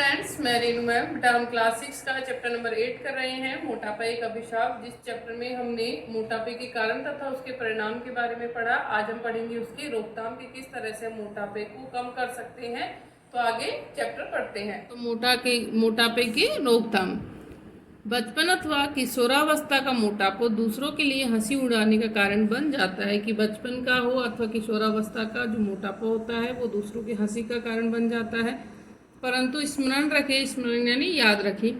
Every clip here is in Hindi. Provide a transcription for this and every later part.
स्टूडेंट्स, मैं रेनू मैम। बेटा हम क्लास 6 का चैप्टर नंबर 8 कर रहे हैं, मोटापा एक अभिशाप। जिस चैप्टर में हमने मोटापे के कारण तथा उसके परिणाम के बारे में पढ़ा, आज हम पढ़ेंगे उसकी रोकथाम की किस तरह से मोटापे को कम कर सकते हैं। तो आगे चैप्टर पढ़ते हैं। तो मोटापे की रोकथाम। बचपन अथवा किशोरावस्था का मोटापा दूसरों के लिए हंसी उड़ाने का कारण बन जाता है। कि बचपन का हो अथवा किशोरावस्था का जो मोटापा होता है वो दूसरों की हंसी का कारण बन जाता है। परंतु स्मरण यानी याद रखें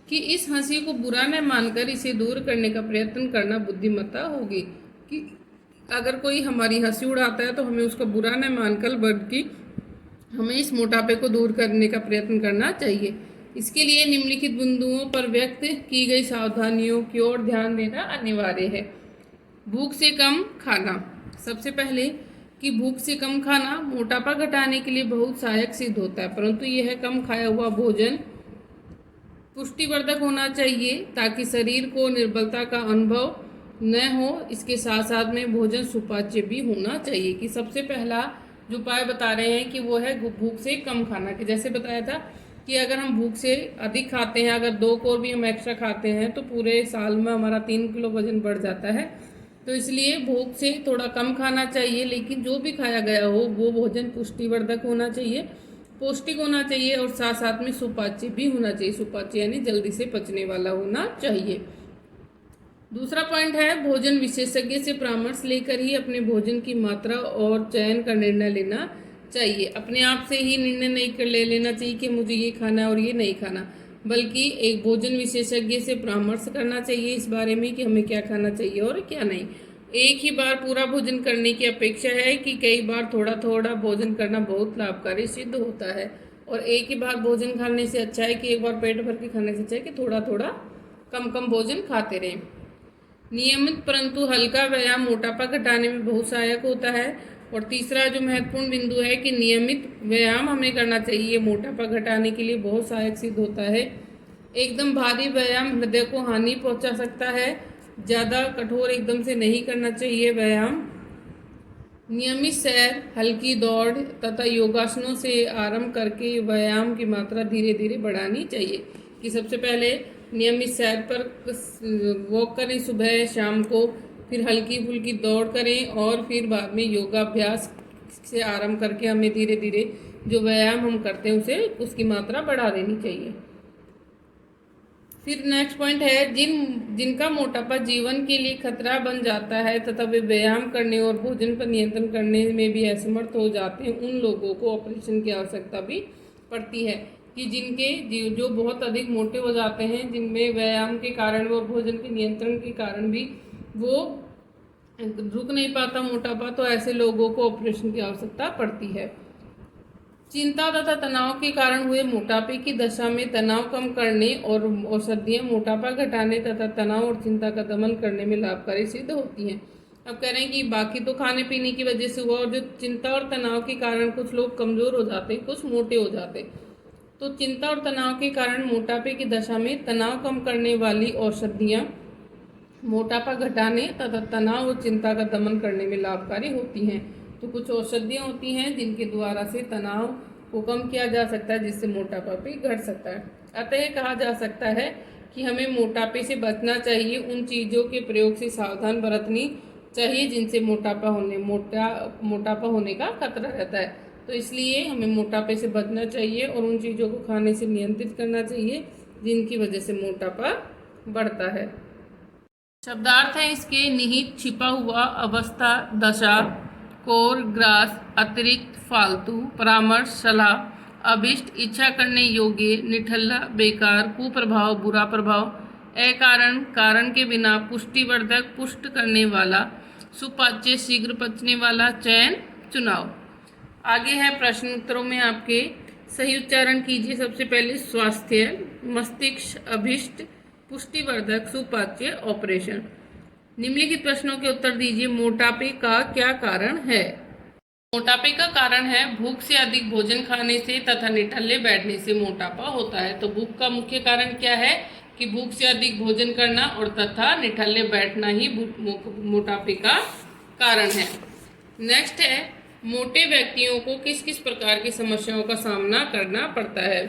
कि इस हंसी को बुरा न मानकर इसे दूर करने का प्रयत्न करना बुद्धिमत्ता होगी। कि अगर कोई हमारी हंसी उड़ाता है तो हमें उसका बुरा न मानकर बल्कि हमें इस मोटापे को दूर करने का प्रयत्न करना चाहिए। इसके लिए निम्नलिखित बिंदुओं पर व्यक्त की गई सावधानियों की ओर ध्यान देना अनिवार्य है। भूख से कम खाना। सबसे पहले कि भूख से कम खाना मोटापा घटाने के लिए बहुत सहायक सिद्ध होता है, परंतु यह कम खाया हुआ भोजन पुष्टिवर्धक होना चाहिए ताकि शरीर को निर्बलता का अनुभव न हो। इसके साथ साथ में भोजन सुपाच्य भी होना चाहिए। कि सबसे पहला जो उपाय बता रहे हैं कि वो है भूख से कम खाना। कि जैसे बताया था कि अगर हम भूख से अधिक खाते हैं, अगर 2 कोर भी हम एक्स्ट्रा खाते हैं तो पूरे साल में हमारा 3 किलो वजन बढ़ जाता है। तो इसलिए भूख से थोड़ा कम खाना चाहिए, लेकिन जो भी खाया गया हो वो भोजन पुष्टिवर्धक होना चाहिए, पौष्टिक होना चाहिए और साथ साथ में सुपाच्य भी होना चाहिए। सुपाच्य यानी जल्दी से पचने वाला होना चाहिए। दूसरा पॉइंट है भोजन विशेषज्ञ से परामर्श लेकर ही अपने भोजन की मात्रा और चयन का निर्णय लेना चाहिए। अपने आप से ही निर्णय नहीं कर लेना चाहिए कि मुझे ये खाना और ये नहीं खाना, बल्कि एक भोजन विशेषज्ञ से परामर्श करना चाहिए इस बारे में कि हमें क्या खाना चाहिए और क्या नहीं। एक ही बार पूरा भोजन करने की अपेक्षा है कि कई बार थोड़ा थोड़ा भोजन करना बहुत लाभकारी सिद्ध होता है। और एक ही बार भोजन खाने से अच्छा है कि एक बार पेट भर के खाने से अच्छा है कि थोड़ा थोड़ा कम कम भोजन खाते रहें। नियमित परंतु हल्का व्यायाम मोटापा घटाने में बहुत सहायक होता है। और तीसरा जो महत्वपूर्ण बिंदु है कि नियमित व्यायाम हमें करना चाहिए, मोटापा घटाने के लिए बहुत सहायक सिद्ध होता है। एकदम भारी व्यायाम हृदय को हानि पहुंचा सकता है। ज़्यादा कठोर एकदम से नहीं करना चाहिए व्यायाम। नियमित सैर, हल्की दौड़ तथा योगासनों से आरंभ करके व्यायाम की मात्रा धीरे धीरे बढ़ानी चाहिए। कि सबसे पहले नियमित सैर पर वॉक करें सुबह शाम को, फिर हल्की फुल्की दौड़ करें और फिर बाद में योगाभ्यास से आरंभ करके हमें धीरे धीरे जो व्यायाम हम करते हैं उसे उसकी मात्रा बढ़ा देनी चाहिए। फिर नेक्स्ट पॉइंट है जिनका मोटापा जीवन के लिए खतरा बन जाता है तथा वे व्यायाम करने और भोजन पर नियंत्रण करने में भी असमर्थ हो जाते हैं, उन लोगों को ऑपरेशन की आवश्यकता भी पड़ती है। कि जिनके जो बहुत अधिक मोटे हो जाते हैं, जिनमें व्यायाम के कारण व भोजन के नियंत्रण के कारण भी वो रुक नहीं पाता मोटापा, तो ऐसे लोगों को ऑपरेशन की आवश्यकता पड़ती है। चिंता तथा तनाव के कारण हुए मोटापे की दशा में तनाव कम करने और औषधियाँ मोटापा घटाने तथा तनाव और चिंता का दमन करने में लाभकारी सिद्ध होती हैं। अब कह रहे हैं कि बाकी तो खाने पीने की वजह से हुआ, और जो चिंता और तनाव के कारण कुछ लोग कमज़ोर हो जाते, कुछ मोटे हो जाते। तो चिंता और तनाव के कारण मोटापे की दशा में तनाव कम करने वाली औषधियाँ मोटापा घटाने तथा तनाव और चिंता का दमन करने में लाभकारी होती हैं। तो कुछ औषधियाँ होती हैं जिनके द्वारा से तनाव को कम किया जा सकता है, जिससे मोटापा भी घट सकता है। अतः कहा जा सकता है कि हमें मोटापे से बचना चाहिए, उन चीज़ों के प्रयोग से सावधान बरतनी चाहिए जिनसे मोटापा होने का खतरा रहता है। तो इसलिए हमें मोटापे से बचना चाहिए और उन चीज़ों को खाने से नियंत्रित करना चाहिए जिनकी वजह से मोटापा बढ़ता है। शब्दार्थ है इसके निहित, छिपा हुआ, अवस्था, दशा, कोर, ग्रास, अतिरिक्त, फालतू, परामर्श, सलाह, अभिष्ट, इच्छा करने योग्य, निठल्ला, बेकार, कुप्रभाव, बुरा प्रभाव, अकारण, कारण के बिना, पुष्टिवर्धक, पुष्ट करने वाला, सुपाच्य, शीघ्र पचने वाला, चयन, चुनाव। आगे है प्रश्न उत्तरों में आपके सही उच्चारण कीजिए। सबसे पहले स्वास्थ्य, मस्तिष्क, अभिष्ट, पुष्टिवर्धक, सुपाच्य, ऑपरेशन। निम्नलिखित प्रश्नों के उत्तर दीजिए। मोटापे का क्या कारण है? मोटापे का कारण है भूख से अधिक भोजन खाने से तथा निठल्ले बैठने से मोटापा होता है। तो भूख का मुख्य कारण क्या है? कि भूख से अधिक भोजन करना और तथा निठल्ले बैठना ही मोटापे का कारण है। नेक्स्ट है मोटे व्यक्तियों को किस किस प्रकार की समस्याओं का सामना करना पड़ता है?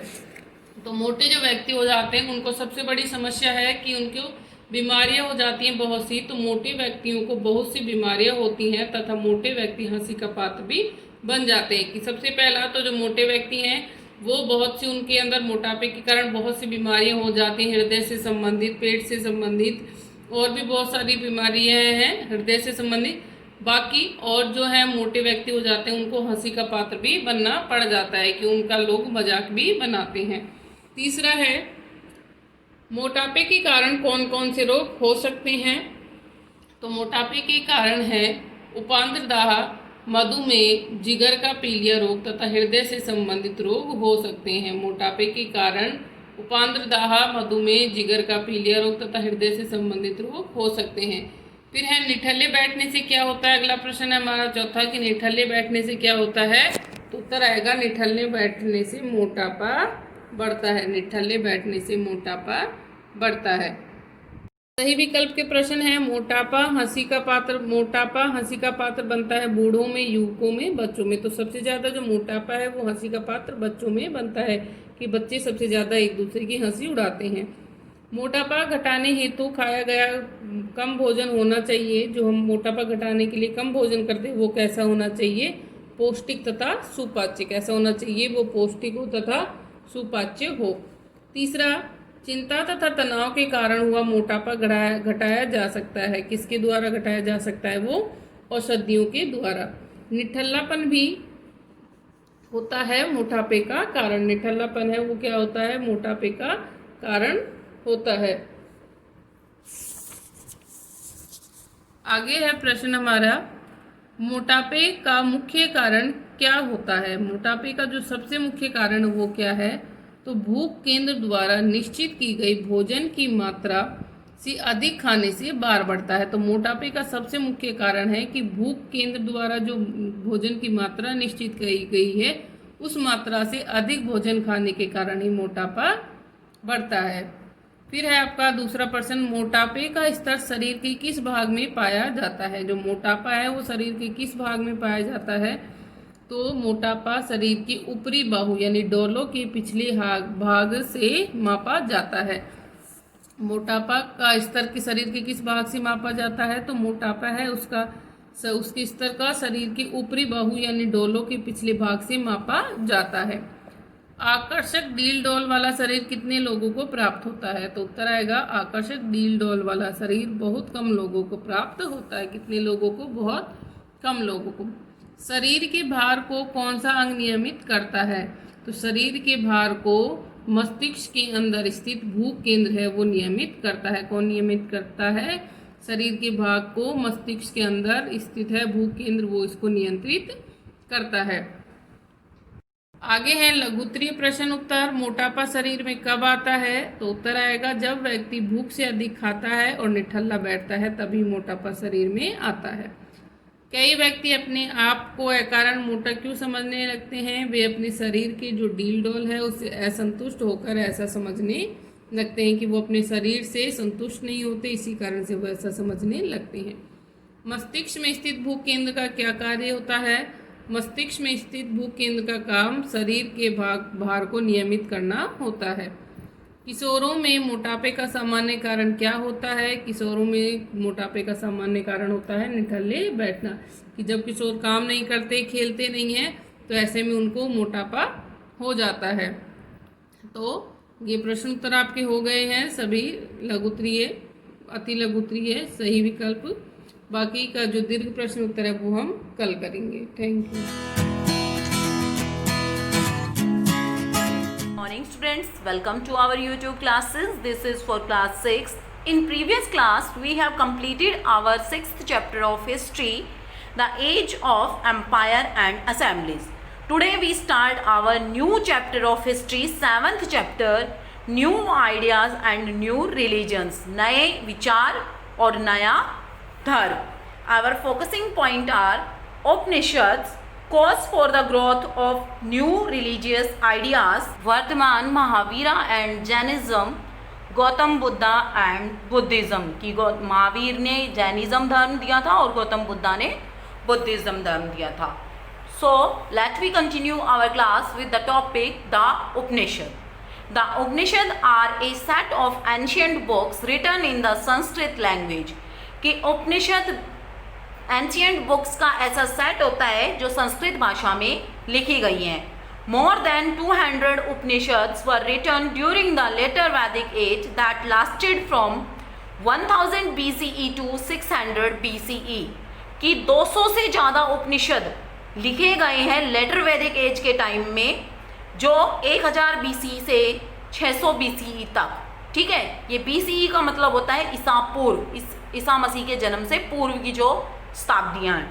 तो मोटे जो व्यक्ति हो जाते हैं उनको सबसे बड़ी समस्या है कि उनको बीमारियां हो जाती हैं बहुत सी। तो मोटे व्यक्तियों को बहुत सी बीमारियां होती हैं तथा मोटे व्यक्ति हंसी का पात्र भी बन जाते हैं। कि सबसे पहला तो जो मोटे व्यक्ति हैं वो बहुत सी उनके अंदर मोटापे के कारण बहुत सी बीमारियां हो जाती हैं, हृदय से संबंधित, पेट से संबंधित, और भी बहुत सारी बीमारियां हैं हृदय से संबंधित। बाकी और जो है मोटे व्यक्ति हो जाते हैं उनको हंसी का पात्र भी बनना पड़ जाता है कि उनका लोग मजाक भी बनाते हैं। तीसरा है मोटापे के कारण कौन कौन से रोग हो सकते हैं। तो मोटापे के कारण है उपांद्रदाह, मधुमेह, जिगर का पीलिया रोग तथा हृदय से संबंधित रोग हो सकते हैं। मोटापे के कारण उपांद्रदाह, मधुमेह, जिगर का पीलिया रोग तथा हृदय से संबंधित रोग हो सकते हैं। फिर है निठल्ले बैठने से क्या होता है। अगला प्रश्न है हमारा चौथा कि निठल्ले बैठने से क्या होता है। तो उत्तर आएगा निठल्ले बैठने से मोटापा बढ़ता है। निठल्ले बैठने से मोटापा बढ़ता है। सही विकल्प के प्रश्न है मोटापा हंसी का पात्र बनता है बूढ़ों में, युवकों में, बच्चों में। तो सबसे ज़्यादा जो मोटापा है वो हंसी का पात्र बच्चों में बनता है कि बच्चे सबसे ज़्यादा एक दूसरे की हंसी उड़ाते हैं। मोटापा घटाने हेतु खाया गया कम भोजन होना चाहिए। जो हम मोटापा घटाने के लिए कम भोजन करते हैं वो कैसा होना चाहिए, पौष्टिक तथा सुपाच्य। कैसा होना चाहिए, वो पौष्टिक हो तथा सुपाच्य हो। तीसरा, चिंता तथा तनाव के कारण हुआ मोटापा घटाया जा सकता है। किसके द्वारा घटाया जा सकता है, वो औषधियों के द्वारा। निठल्लापन भी होता है मोटापे का कारण। निठल्लापन है वो क्या होता है, मोटापे का कारण होता है। आगे है प्रश्न हमारा मोटापे का मुख्य कारण क्या होता है। मोटापे का जो सबसे मुख्य कारण वो क्या है, तो भूख केंद्र द्वारा निश्चित की गई भोजन की मात्रा से अधिक खाने से भार बढ़ता है। तो मोटापे का सबसे मुख्य कारण है कि भूख केंद्र द्वारा जो भोजन की मात्रा निश्चित की गई है उस मात्रा से अधिक भोजन खाने के कारण ही मोटापा बढ़ता है। फिर है आपका दूसरा प्रश्न मोटापे का स्तर शरीर के किस भाग में पाया जाता है। जो मोटापा है वो शरीर के किस भाग में पाया जाता है, तो मोटापा शरीर की ऊपरी बाहु यानी डोलों के पिछले भाग से मापा जाता है। मोटापा का स्तर के शरीर के किस भाग से मापा जाता है, तो मोटापा है उसके स्तर का शरीर के ऊपरी बाहु यानी डोलों के पिछले भाग से मापा जाता है। आकर्षक डील डोल वाला शरीर कितने लोगों को प्राप्त होता है, तो उत्तर आएगा आकर्षक डील डोल वाला शरीर बहुत कम लोगों को प्राप्त होता है। कितने लोगों को, बहुत कम लोगों को। शरीर के भार को कौन सा अंग नियमित करता है, तो शरीर के भार को मस्तिष्क के अंदर स्थित भूख केंद्र है वो नियमित करता है। कौन नियमित करता है, शरीर के भाग को मस्तिष्क के अंदर स्थित है भूख केंद्र, वो इसको नियंत्रित करता है। आगे है लघुत्तरीय प्रश्न उत्तर मोटापा शरीर में कब आता है, तो उत्तर आएगा जब व्यक्ति भूख से अधिक खाता है और निठल्ला बैठता है तभी मोटापा शरीर में आता है। कई व्यक्ति अपने आप को अकारण मोटा क्यों समझने लगते हैं, वे अपने शरीर के जो डील डोल है उससे असंतुष्ट होकर ऐसा समझने लगते हैं कि वो अपने शरीर से संतुष्ट नहीं होते, इसी कारण से वो ऐसा समझने लगते हैं। मस्तिष्क में स्थित भूख केंद्र का क्या कार्य होता है, मस्तिष्क में स्थित भूख केंद्र का काम शरीर के भार को नियमित करना होता है। किशोरों में मोटापे का सामान्य कारण क्या होता है, किशोरों में मोटापे का सामान्य कारण होता है निठल्ले बैठना। कि जब किशोर काम नहीं करते, खेलते नहीं हैं, तो ऐसे में उनको मोटापा हो जाता है। तो ये प्रश्न उत्तर आपके हो गए हैं सभी लघुत्तरीय, अति लघुत्तरीय सही विकल्प। बाकी का जो दीर्घ प्रश्न उत्तर है वो हम कल करेंगे। Thank you. Morning students, welcome to our YouTube classes. This is for class 6. In previous class we have completed our 6th chapter of history, the age of empire and assemblies. Today we start our new chapter of history, 7th chapter, new ideas and new religions. नए विचार और नया धर्म. Our focusing point are Upanishads, cause for the growth of new religious ideas, वर्तमान Mahavira and Jainism, Gautam Buddha and Buddhism. कि महावीर ने जैनिज्म धर्म दिया था और गौतम बुद्धा ने बुद्धिज्म धर्म दिया था. So let we continue our class with the topic the Upanishad. The Upanishad are a set of ancient books written in the Sanskrit language. कि उपनिषद एंशियंट बुक्स का ऐसा सेट होता है जो संस्कृत भाषा में लिखी गई हैं. More than 200 Upanishads were written during the later Vedic age that lasted from 1000 BCE to 600 BCE. कि 200 से ज़्यादा उपनिषद लिखे गए हैं लेटर वैदिक एज के टाइम में, जो 1000 BC से 600 BCE तक. ठीक है, ये BCE का मतलब होता है ईसा पूर्व, ईसा मसीह के जन्म से पूर्व की जो शताब्दियाँ हैं.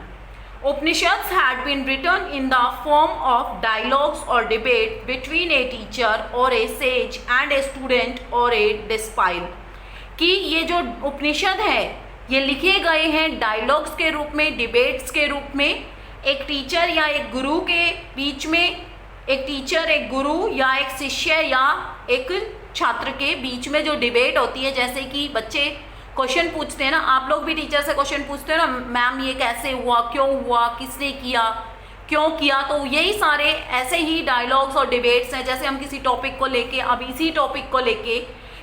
Upanishads had been written in the form of dialogues or debate between a teacher or a sage and a student or a disciple. कि ये जो उपनिषद है ये लिखे गए हैं डायलॉग्स के रूप में, डिबेट्स के रूप में, एक टीचर या एक गुरु के बीच में, एक टीचर एक गुरु या एक शिष्य या एक छात्र के बीच में जो डिबेट होती है. जैसे कि बच्चे क्वेश्चन पूछते हैं ना, आप लोग भी टीचर से क्वेश्चन पूछते हैं ना, मैम ये कैसे हुआ, क्यों हुआ, किसने किया, क्यों किया. तो यही सारे ऐसे ही डायलॉग्स और डिबेट्स हैं. जैसे हम किसी टॉपिक को लेके, अब इसी टॉपिक को लेके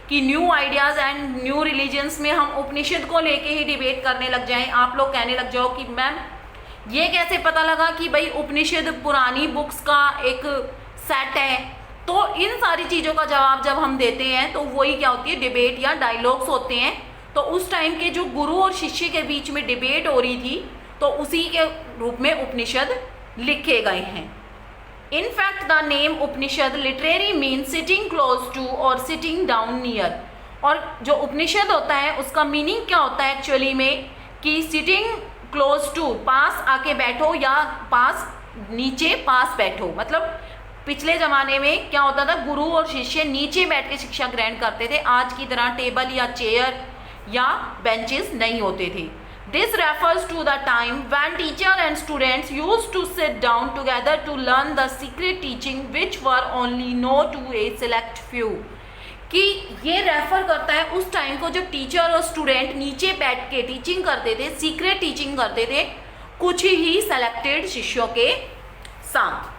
कि new ideas and new religions में हम उपनिषद को लेके ही डिबेट करने लग जाएं. आप लोग कहने लग जाओ कि मैम ये कैसे पता लगा कि भाई उपनिषद पुरानी बुक्स का एक सेट है. तो इन सारी चीज़ों का जवाब जब हम देते हैं तो वही क्या होती है, डिबेट या डायलॉग्स होते हैं. तो उस टाइम के जो गुरु और शिष्य के बीच में डिबेट हो रही थी, तो उसी के रूप में उपनिषद लिखे गए हैं. In fact, the name Upanishad literally means sitting close to or sitting down near. और जो उपनिषद होता है उसका मीनिंग क्या होता है एक्चुअली में, कि सिटिंग क्लोज टू, पास आके बैठो या पास नीचे पास बैठो. मतलब पिछले ज़माने में क्या होता था, गुरु और शिष्य नीचे बैठ के शिक्षा ग्रहण करते थे. आज की तरह टेबल या चेयर या बेंचेस नहीं होते थे. This refers to the time when teacher and students used to sit down together to learn the secret teaching which were only known to a select few. कि ये रेफर करता है उस टाइम को जब टीचर और स्टूडेंट नीचे बैठ के टीचिंग करते थे, सीक्रेट टीचिंग करते थे कुछ ही सेलेक्टेड शिष्यों के साथ.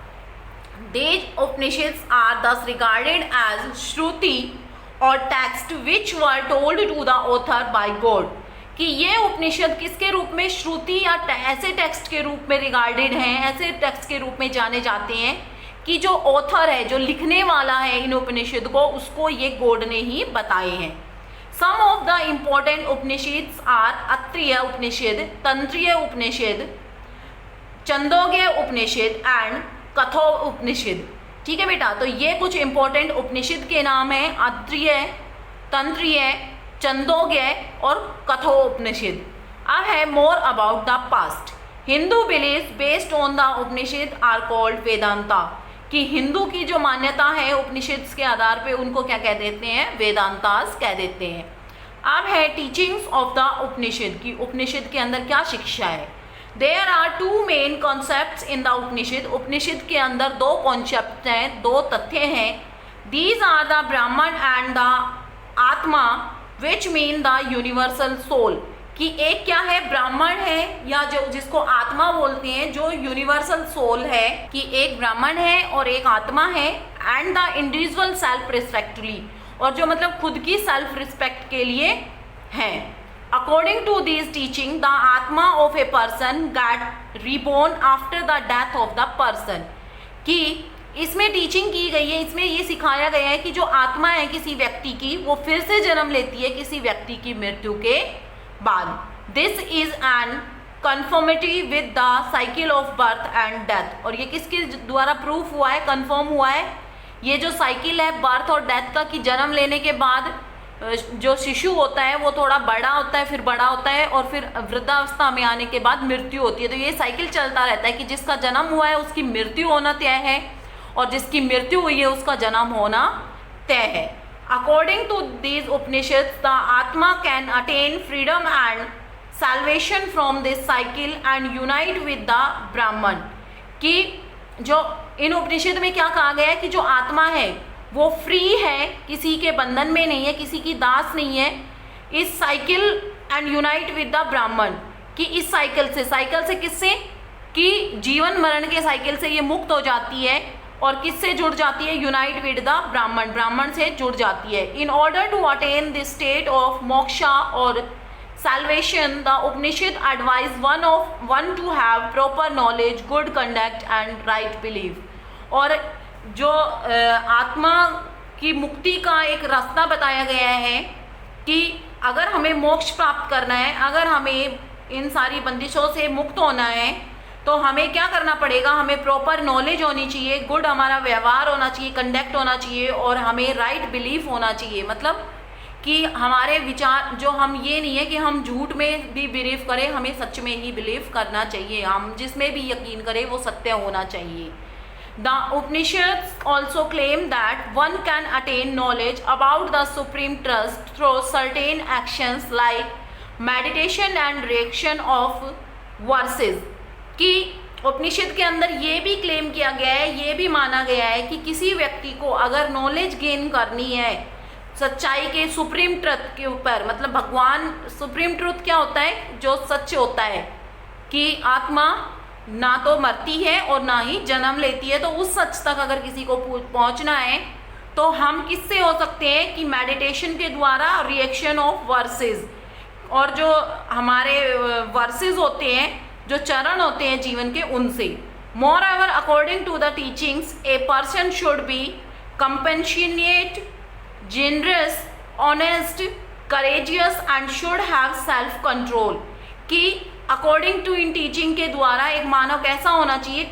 These Upanishads are thus regarded as Shruti or text which were told to the author by God. कि ये उपनिषद किसके रूप में, श्रुति या ऐसे टेक्स्ट के रूप में रिगार्डेड हैं, ऐसे टेक्स्ट के रूप में जाने जाते हैं कि जो ऑथर है, जो लिखने वाला है इन उपनिषद को, उसको ये गॉड ने ही बताए हैं. Some of the important Upanishads are Aitareya Upanishad, Taittiriya Upanishad, Chandogya Upanishad and Katha Upanishad. ठीक है बेटा, तो ये कुछ इंपॉर्टेंट उपनिषद के नाम हैं, अत्रिय, तंत्रीय, छंदोग्य और कठो उपनिषद. अब है more about the past. Hindu believes based on the Upanishad are called Vedanta. कि हिंदू की जो मान्यता है उपनिषद के आधार पे उनको क्या कह देते हैं, वेदांतास कह देते हैं. अब है टीचिंग्स ऑफ द उपनिषद, कि उपनिषद के अंदर क्या शिक्षा है. There are two main concepts in the Upanishad. Upanishad के अंदर दो कॉन्सेप्ट हैं, दो तथ्य हैं. These are the Brahman and the atma which mean the universal soul. कि एक क्या है, ब्राह्मण है या जो जिसको आत्मा बोलते हैं, जो यूनिवर्सल सोल है, कि एक ब्राह्मण है और एक आत्मा है. And the individual self respectively, और जो मतलब खुद की सेल्फ रिस्पेक्ट के लिए है. According to this teaching the atma of a person get reborn after the death of the person. कि इसमें टीचिंग की गई है, इसमें ये सिखाया गया है कि जो आत्मा है किसी व्यक्ति की, वो फिर से जन्म लेती है किसी व्यक्ति की मृत्यु के बाद. This is an conformity with the cycle of birth and death. और ये किसके द्वारा प्रूफ हुआ है, कन्फर्म हुआ है, ये जो साइकिल है बर्थ और डेथ का, कि जन्म लेने के बाद जो शिशु होता है वो थोड़ा बड़ा होता है, फिर बड़ा होता है और फिर वृद्धावस्था में आने के बाद मृत्यु होती है. तो ये साइकिल चलता रहता है कि जिसका जन्म हुआ है उसकी मृत्यु होना तय है, और जिसकी मृत्यु हुई है उसका जन्म होना तय है. According to these Upanishads the atma can attain freedom and salvation from this cycle and unite with the Brahman. कि जो इन उपनिषद में क्या कहा गया है कि जो आत्मा है वो फ्री है, किसी के बंधन में नहीं है, किसी की दास नहीं है. इस cycle and unite with the Brahman, कि इस साइकिल से किससे, कि जीवन मरण के साइकिल से ये मुक्त हो जाती है और किससे जुड़ जाती है? यूनाइट विद द ब्राह्मण, ब्राह्मण से जुड़ जाती है। In order to attain the state of moksha और salvation, the Upanishad advise one to have proper knowledge, good conduct and right belief। और जो आत्मा की मुक्ति का एक रास्ता बताया गया है कि अगर हमें मोक्ष प्राप्त करना है, अगर हमें इन सारी बंदिशों से मुक्त होना है, तो हमें क्या करना पड़ेगा? हमें प्रॉपर नॉलेज होनी चाहिए, गुड हमारा व्यवहार होना चाहिए, कंडक्ट होना चाहिए, और हमें राइट बिलीफ होना चाहिए। मतलब कि हमारे विचार जो, हम ये नहीं है कि हम झूठ में भी बिलीव करें, हमें सच में ही बिलीव करना चाहिए। हम जिसमें भी यकीन करें वो सत्य होना चाहिए। The Upanishads also claim that one can attain knowledge about the supreme trust through certain actions like meditation and reaction of versus. कि उपनिषद के अंदर ये भी क्लेम किया गया है, ये भी माना गया है कि किसी व्यक्ति को अगर नॉलेज गेन करनी है सच्चाई के सुप्रीम ट्रुथ के ऊपर, मतलब भगवान, सुप्रीम ट्रुथ क्या होता है? जो सच होता है कि आत्मा ना तो मरती है और ना ही जन्म लेती है। तो उस सच तक अगर किसी को पहुंचना है तो हम किससे हो सकते हैं? कि मेडिटेशन के द्वारा, रिएक्शन ऑफ वर्सेस, और जो हमारे वर्सेस होते हैं, जो चरण होते हैं जीवन के, उनसे। Moreover according to the teachings a person should be compassionate, generous, honest, courageous and should have self control। कि अकॉर्डिंग टू इन टीचिंग के द्वारा एक मानव कैसा होना चाहिए?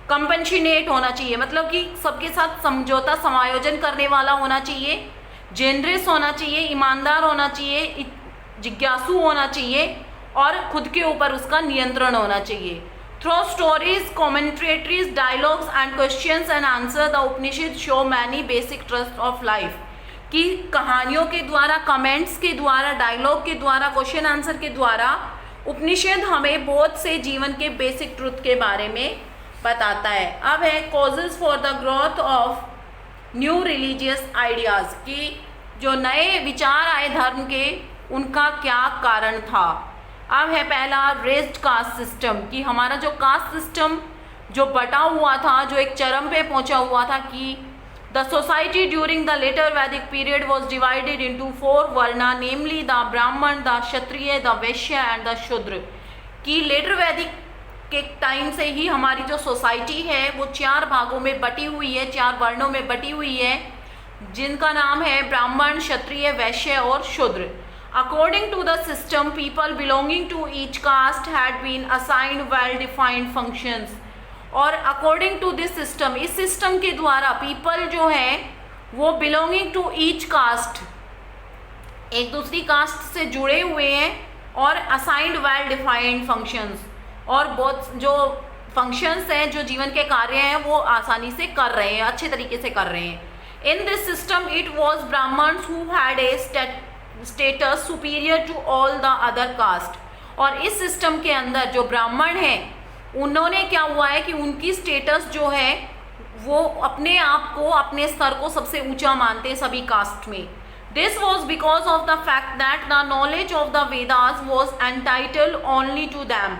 कंपेशनेट होना चाहिए, मतलब कि सबके साथ समझौता, समायोजन करने वाला होना चाहिए, जेनरस होना चाहिए, ईमानदार होना चाहिए, जिज्ञासु होना चाहिए, और खुद के ऊपर उसका नियंत्रण होना चाहिए। Through stories, commentaries, dialogues and questions and answer, the Upanishad show many basic truths of life। कि कहानियों के द्वारा, कमेंट्स के द्वारा, डायलॉग के द्वारा, क्वेश्चन आंसर के द्वारा उपनिषद हमें बहुत से जीवन के बेसिक ट्रुथ के बारे में बताता है। अब है causes for the growth of new religious ideas. कि जो नए विचार आए धर्म के, उनका क्या कारण था। अब है पहला रेज्ड कास्ट सिस्टम। कि हमारा जो कास्ट सिस्टम जो बटा हुआ था, जो एक चरम पे पहुंचा हुआ था, कि the society during the later vedic period was divided into 4 varna, namely the Brahmin, the Kshatriya, the Vaishya and the Shudra. कि लेटर वैदिक के टाइम से ही हमारी जो सोसाइटी है वो 4 भागों में बटी हुई है, 4 वर्णों में बटी हुई है, जिनका नाम है ब्राह्मण, क्षत्रिय, वैश्य और शूद्र। According to the system, people belonging to each caste had been assigned well-defined functions। और according to this system, इस system के द्वारा people जो हैं वो belonging to each caste, एक दूसरी कास्ट से जुड़े हुए हैं, और assigned well-defined functions, और बहुत जो functions हैं, जो जीवन के कार्य हैं, वो आसानी से कर रहे हैं, अच्छे तरीके से कर रहे हैं। In this system, it was Brahmins who had a status superior to all the other caste. और इस सिस्टम के अंदर जो ब्राह्मण हैं, उन्होंने क्या हुआ है कि उनकी स्टेटस जो है वो अपने आप को, अपने स्तर को सबसे ऊंचा मानते हैं सभी कास्ट में। This was because of the fact that the knowledge of the Vedas was entitled only to them.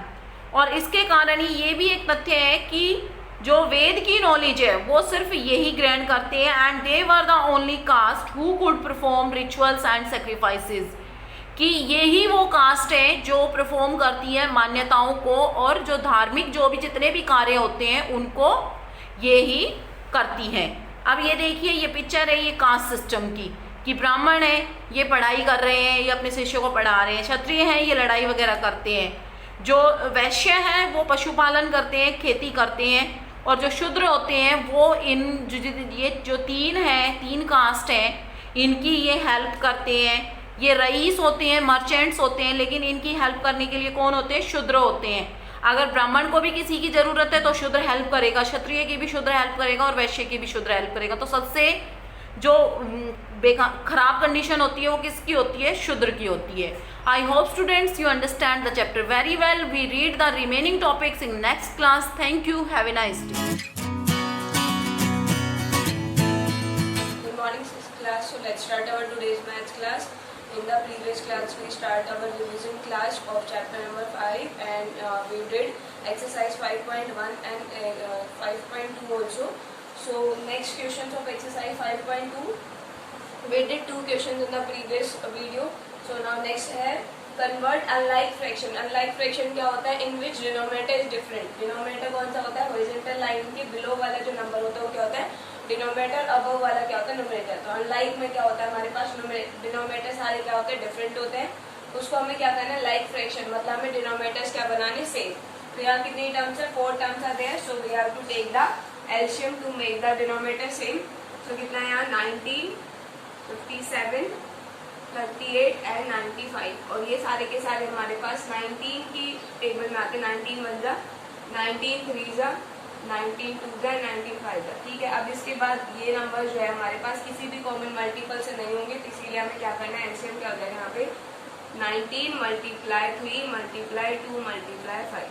और इसके कारण ही ये भी एक तथ्य है कि जो वेद की नॉलेज है वो सिर्फ यही ग्रहण करते हैं, and they were the only caste who could perform rituals and sacrifices. कि यही वो कास्ट है जो परफॉर्म करती है मान्यताओं को, और जो धार्मिक जो भी जितने भी कार्य होते हैं उनको ये ही करती हैं। अब ये देखिए, ये पिक्चर है ये कास्ट सिस्टम की, कि ब्राह्मण है ये पढ़ाई कर रहे हैं, ये अपने शिष्यों को पढ़ा रहे हैं, क्षत्रिय हैं ये लड़ाई वगैरह करते हैं, जो वैश्य हैं वो पशुपालन करते हैं, खेती करते हैं, और जो शूद्र होते हैं वो ये जो 3 कास्ट हैं इनकी ये हेल्प करते हैं। ये रईस होते हैं, मर्चेंट्स होते हैं, लेकिन इनकी हेल्प करने के लिए कौन होते हैं? शूद्र होते हैं। अगर ब्राह्मण को भी किसी की ज़रूरत है तो शूद्र हेल्प करेगा, क्षत्रिय की भी शूद्र हेल्प करेगा, और वैश्य की भी शूद्र हेल्प करेगा। तो सबसे जो खराब कंडीशन होती है वो किसकी होती है? शूद्र की होती है। I hope students you understand the chapter very well. We read the remaining topics in next class. Thank you, have a nice day. Good morning, class. So let's start our today's maths class. In the previous class, we start our revision class of chapter number 5, and we did exercise 5.1 and 5.2 also. So next questions of exercise 5.2. We did 2 questions in the previous video. So now next है convert unlike fraction. Unlike fraction क्या होता है? In which denominator is different. Denominator कौन सा होता है? Horizontal line के below वाला जो number होता है वो क्या होता है? डिनोमिनेटर अबव वाला क्या होता है? न्यूमरेटर। तो अनलाइक में क्या होता है? हमारे पास डिनोमिनेटर सारे क्या होते हैं? डिफरेंट होते हैं। उसको हमें क्या करना है? लाइक फ्रैक्शन, मतलब हमें डिनोमिनेटर्स क्या बनाने? सेम। तो यहाँ कितनी टर्म्स है? 4 टर्म्स आते हैं। So we have to take the LCM to make the denominator same. सो कितना है यहाँ? 19, 57, 38 एंड 95। और ये सारे के सारे हमारे पास 19 की टेबल में आते हैं। 19 1 जा, 19 3 जा, 19 2 जा, 19 5 जा। ठीक है, अब इसके बाद ये नंबर जो है हमारे पास किसी भी कॉमन मल्टीपल से नहीं होंगे, तो इसीलिए हमें क्या करना है? एलसीएम क्या हो जाएगा यहाँ पे? 19 multiply 3 multiply 2 multiply 5।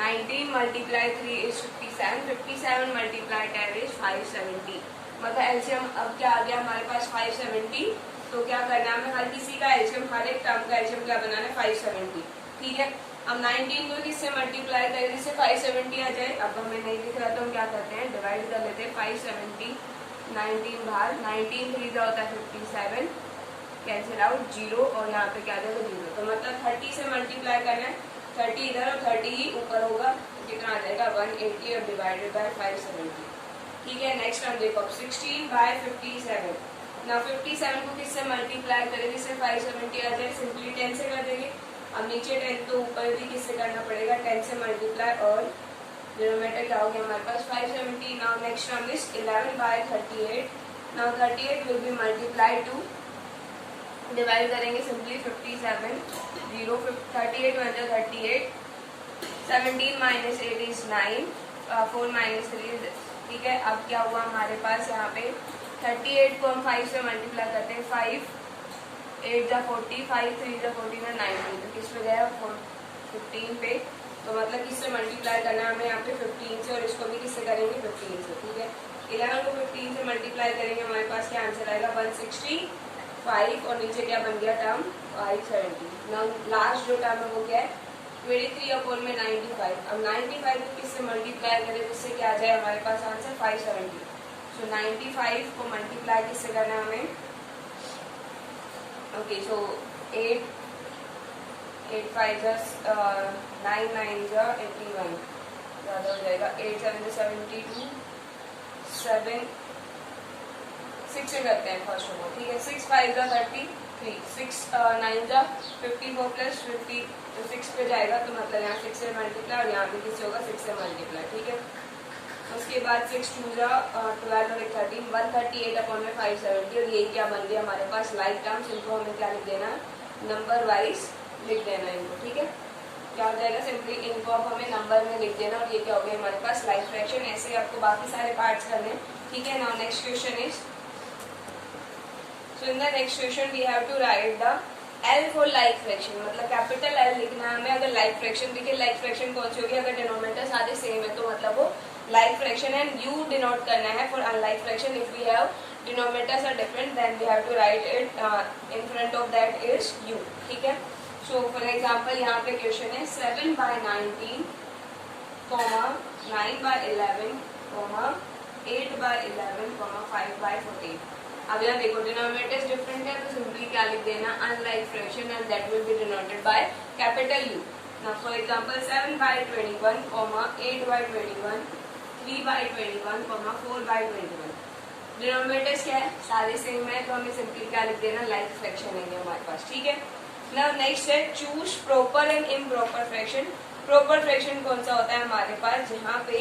19 multiply 3 is 57, 57 multiply 10 is 570। मतलब एलसीएम अब क्या आ गया हमारे पास? 570। तो क्या करना है हमें? हर किसी का एलसीएम, हर एक टर्म का एलसीएम क्या बनाना है? 570। ठीक है, अब 19 को किससे मल्टीप्लाई करें जिससे 570 आ जाए? अब हमें नहीं दिख रहा तो हम क्या करते हैं? डिवाइड कर लेते हैं। 570 19 बाहर, 19 3 होता है 57, कैंसिल आउट 0, और यहाँ पे क्या जाएगा? 0। तो मतलब 30 से मल्टीप्लाई करना है। 30 इधर और 30 ही ऊपर होगा, कितना आ जाएगा? 180 और डिवाइडेड बाय 570। ठीक है, नेक्स्ट हम देखो 16/57। ना 57 को किससे मल्टीप्लाई करें जिससे 570 आ जाए? सिंपली 10 से कर देंगे। अब नीचे 10 तो ऊपर भी किससे करना पड़ेगा? 10 से मल्टीप्लाई, और डिनोमिनेटर क्या हो गया हमारे पास? 570। Now next term is 11/38। Now 38 will be multiply two, divide करेंगे सिंपली 57 0 38 1 जा 38, 17 माइनस 8 इज 9, 4 माइनस 3 इज। ठीक है, अब क्या हुआ हमारे पास यहाँ पे? 38 को हम 5 से मल्टीप्लाई करते हैं। 5 8 जा 40, 5 3 जा 14 और 19। तो किस पे गया? 15 पे। तो मतलब किससे मल्टीप्लाई करना है हमें यहाँ पे? 15 से, और इसको भी किससे करेंगे? 15 से। ठीक है, 11 को 15 से मल्टीप्लाई करेंगे, हमारे पास क्या आंसर आएगा? 165, और नीचे क्या बन गया टर्म? 570। नाउ लास्ट जो टर्म है वो क्या है? 23/95। अब 95 को किससे मल्टीप्लाई करें जिससे क्या आ जाए हमारे पास आंसर? 570। सो 95 को मल्टीप्लाई किससे करना है हमें? ओके, सो 8 5 9 9 81, ज़्यादा हो जाएगा। 8 7 72, 7 6 से करते हैं फर्स्ट को। ठीक है, 6 5 33, 6 9 54 प्लस 50, तो 6 पे जाएगा। तो मतलब यहाँ 6 से मल्टीप्लाई, और यहाँ पे किससे होगा? 6 से मल्टीप्लाई। ठीक है, उसके बाद 6 2 12 और 13, 138/570। और ये क्या बन गया हमारे पास? Like terms. इनको हमें क्या लिख देना? नंबर वाइज लिख देना इनको। ठीक है, क्या हो जाएगा? सिंपली इनको अब हमें नंबर में लिख देना, और ये क्या हो गया हमारे पास? Like fraction. ऐसे आपको बाकी सारे पार्ट्स करने हैं। ठीक है, now next question is, so in the next question we have to write the L for like fraction. मतलब कैपिटल एल लिखना है हमें अगर लाइक फ्रैक्शन। देखिए लाइक फ्रैक्शन कौन सी होगी? अगर डिनोमिनेटर सारे सेम है तो मतलब वो लाइक फ्रैक्शन है। यू डिनोट करना है for unlike fraction. If we have denominators are different then we have to write it in front of that is U. ठीक है, सो फॉर एग्जाम्पल यहाँ पे क्वेश्चन है 7/19, 9/11, 8/11, 5/14। अब यहाँ देखो डिनोमिनेटर्स डिफरेंट है, तो सिंपली क्या लिख देना? Unlike fraction, and that will B denoted by capital you. Now for example 7/21, 8/21, 3/21, 4/21। Denominators क्या है? सारे सेम है, तो हमें सिंपली क्या लिख देना? लाइक फ्रैक्शन है हमारे पास। ठीक है, नाउ नेक्स्ट है choose proper and improper fraction. Proper fraction कौन सा होता है हमारे पास? जहाँ पे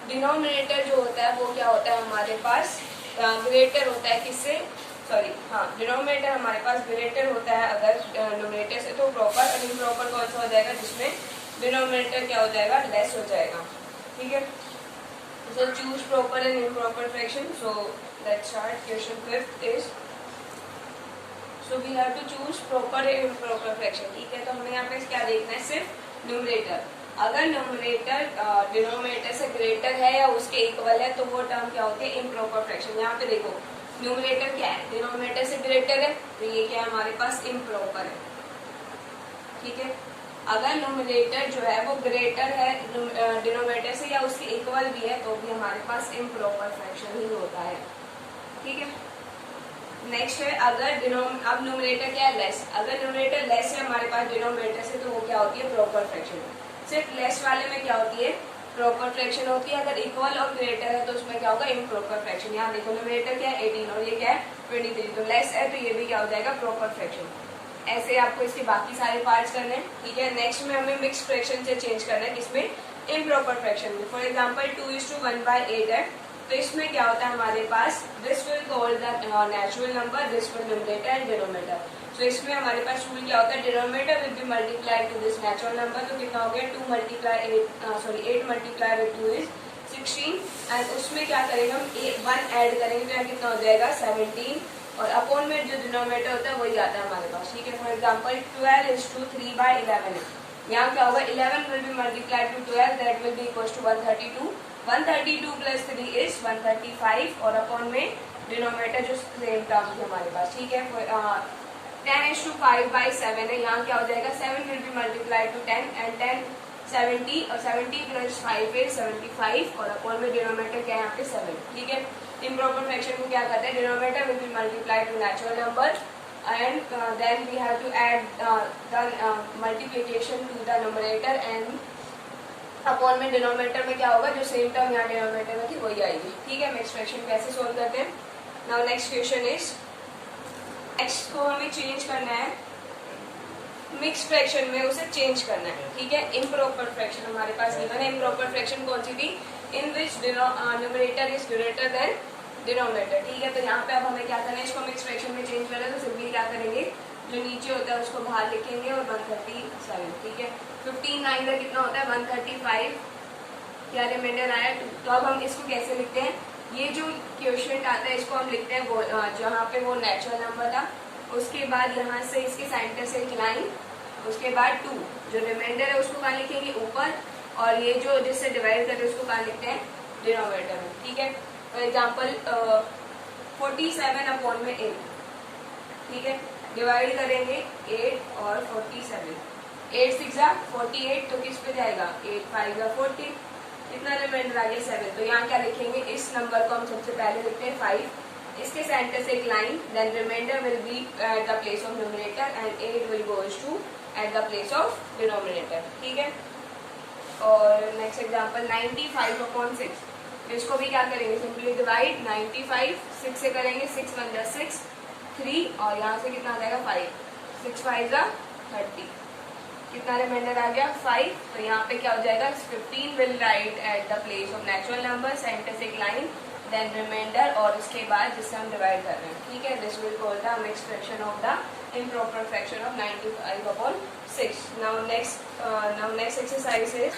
डिनोमिनेटर जो होता है वो क्या होता है हमारे पास? ग्रेटर होता है किससे? सॉरी, हाँ, डिनोमिनेटर हमारे पास ग्रेटर होता है अगर न्यूमरेटर से, तो प्रॉपर। और इम्प्रॉपर कौन सा हो जाएगा? जिसमें डिनोमिनेटर क्या हो जाएगा? लेस हो जाएगा। ठीक है, so choose proper and improper fraction. So let's start. Question 5 is, so we have to choose proper and improper fraction. ठीक है, तो हमें यहाँ पे क्या देखना है? सिर्फ न्यूमरेटर। अगर न्यूमरेटर डिनोमिनेटर से ग्रेटर है या उसके इक्वल है तो वो टर्म क्या होती है? Improper fraction. यहाँ पे देखो न्यूमरेटर क्या है, डिनोमिनेटर से ग्रेटर है, तो ये क्या है हमारे पास इम्प्रॉपर है। ठीक है, अगर न्यूमरेटर जो है वो ग्रेटर है डिनोमिनेटर से या उसके इक्वल भी है तो भी हमारे पास इम्प्रॉपर फ्रैक्शन ही होता है। ठीक है, नेक्स्ट है अगर अब न्यूमरेटर क्या है, लेस। अगर न्यूमरेटर लेस है हमारे पास डिनोमिनेटर से तो वो क्या होती है, प्रॉपर फ्रैक्शन। सिर्फ लेस वाले में क्या होती है, प्रॉपर फ्रैक्शन होती है। अगर इक्वल और ग्रेटर है तो उसमें क्या होगा, इम्प्रॉपर फ्रैक्शन। यहाँ देखो न्यूमरेटर क्या है 18 और ये क्या है 23, तो लेस है तो ये भी क्या हो जाएगा, प्रॉपर फ्रैक्शन। ऐसे आपको इसके बाकी सारे पार्ट्स करने हैं। ठीक है, नेक्स्ट में हमें मिक्स फ्रैक्शन से चेंज करना है, किसमें, इम्प्रॉपर फ्रैक्शन में। फॉर एग्जाम्पल 2:1/8 है, तो इसमें क्या होता है हमारे पास, this will called the natural number, this will numerator and denominator. तो इसमें हमारे पास रूल क्या होता है, denominator will be multiplied to this natural number, तो कितना हो गया 8 मल्टीप्लाई विद 2 इज 16, एंड उसमें क्या करेंगे हम 1 ऐड करेंगे तो यहाँ कितना हो जाएगा 17, और अपॉन में जो डिनोमिनेटर होता है वही आता है हमारे पास। ठीक है, फॉर एग्जाम्पल 12:3/11 है, यहाँ क्या होगा 11 will be multiplied to 12, that will be equal to 132, 132 plus 3 is 135, और अपॉन में डिनोमिनेटर जो सेम टर्म थी हमारे पास। ठीक है, 10:5/7 है, यहाँ क्या हो जाएगा 7 will be multiplied to 10 and 10 70 और 70 प्लस 5 इज 75, और अपॉन में डिनोमिनेटर क्या है यहाँ पे 7। ठीक है, इम्प्रॉपर फ्रैक्शन को क्या करते हैं, denominator will be multiplied to natural number and then we have to add the multiplication to the numerator and upon में डिनोमिनेटर में क्या होगा, जो सेम टर्म यहाँ डिनोमिनेटर में थी वही आएगी। ठीक है, मिक्स फ्रैक्शन कैसे सोल्व करते हैं। Now next question is, x को हमें चेंज करना है मिक्स फ्रैक्शन में, उसे चेंज करना है। ठीक है, इम्प्रॉपर फ्रैक्शन हमारे पास गिवन है। इम्प्रॉपर फ्रैक्शन कौन सी थी, in which numerator is greater than denominator. ठीक है, तो यहाँ पे अब हमें क्या करना है, इसको मिक्स फ्रैक्शन में चेंज करना है, तो सिंपली क्या करेंगे, जो नीचे होता है उसको बाहर लिखेंगे और 137। ठीक है, 15 9 का कितना होता है 135, क्या रिमाइंडर आया 2। तो अब हम इसको कैसे लिखते हैं, ये जो क्वेश्चन आता है इसको हम लिखते हैं वो जहाँ पे वो नेचुरल नंबर था, उसके बाद यहाँ से इसके सेंटर से एक लाइन, उसके बाद 2, जो रिमाइंडर है उसको कहाँ लिखेंगे, ऊपर, और ये जो जिससे डिवाइड करते हैं उसको कहाँ लिखते हैं, डिनोमिनेटर में। ठीक है, फॉर एग्जाम्पल 47 अपॉन में 8। ठीक है, डिवाइड करेंगे 8 और 47, 8 6 48, तो किस पे जाएगा 8 5 40, कितना रिमाइंडर आ गया 7। तो यहाँ क्या लिखेंगे, इस नंबर को हम सबसे पहले लिखते हैं 5, इसके सेंटर से एक line, then reminder will be at the place of numerator and 8 will goes to at the place of denominator. ठीक है, और नेक्स्ट एग्जाम्पल 95 अपॉन 6, इसको भी क्या करेंगे, सिंपली डिवाइड 95 6 से करेंगे, 6 1 जा 6 3, और यहाँ से कितना आ जाएगा 5, 6 5 जा 30, कितना रिमाइंडर आ गया 5। तो यहाँ पे क्या हो जाएगा 15 will write eight the place of natural number, centre से एक लाइन, देन रिमाइंडर, और उसके बाद जिससे हम डिवाइड कर रहे हैं। ठीक है, this will call the mix fraction of the improper fraction of 95 upon 6। Now next exercise is,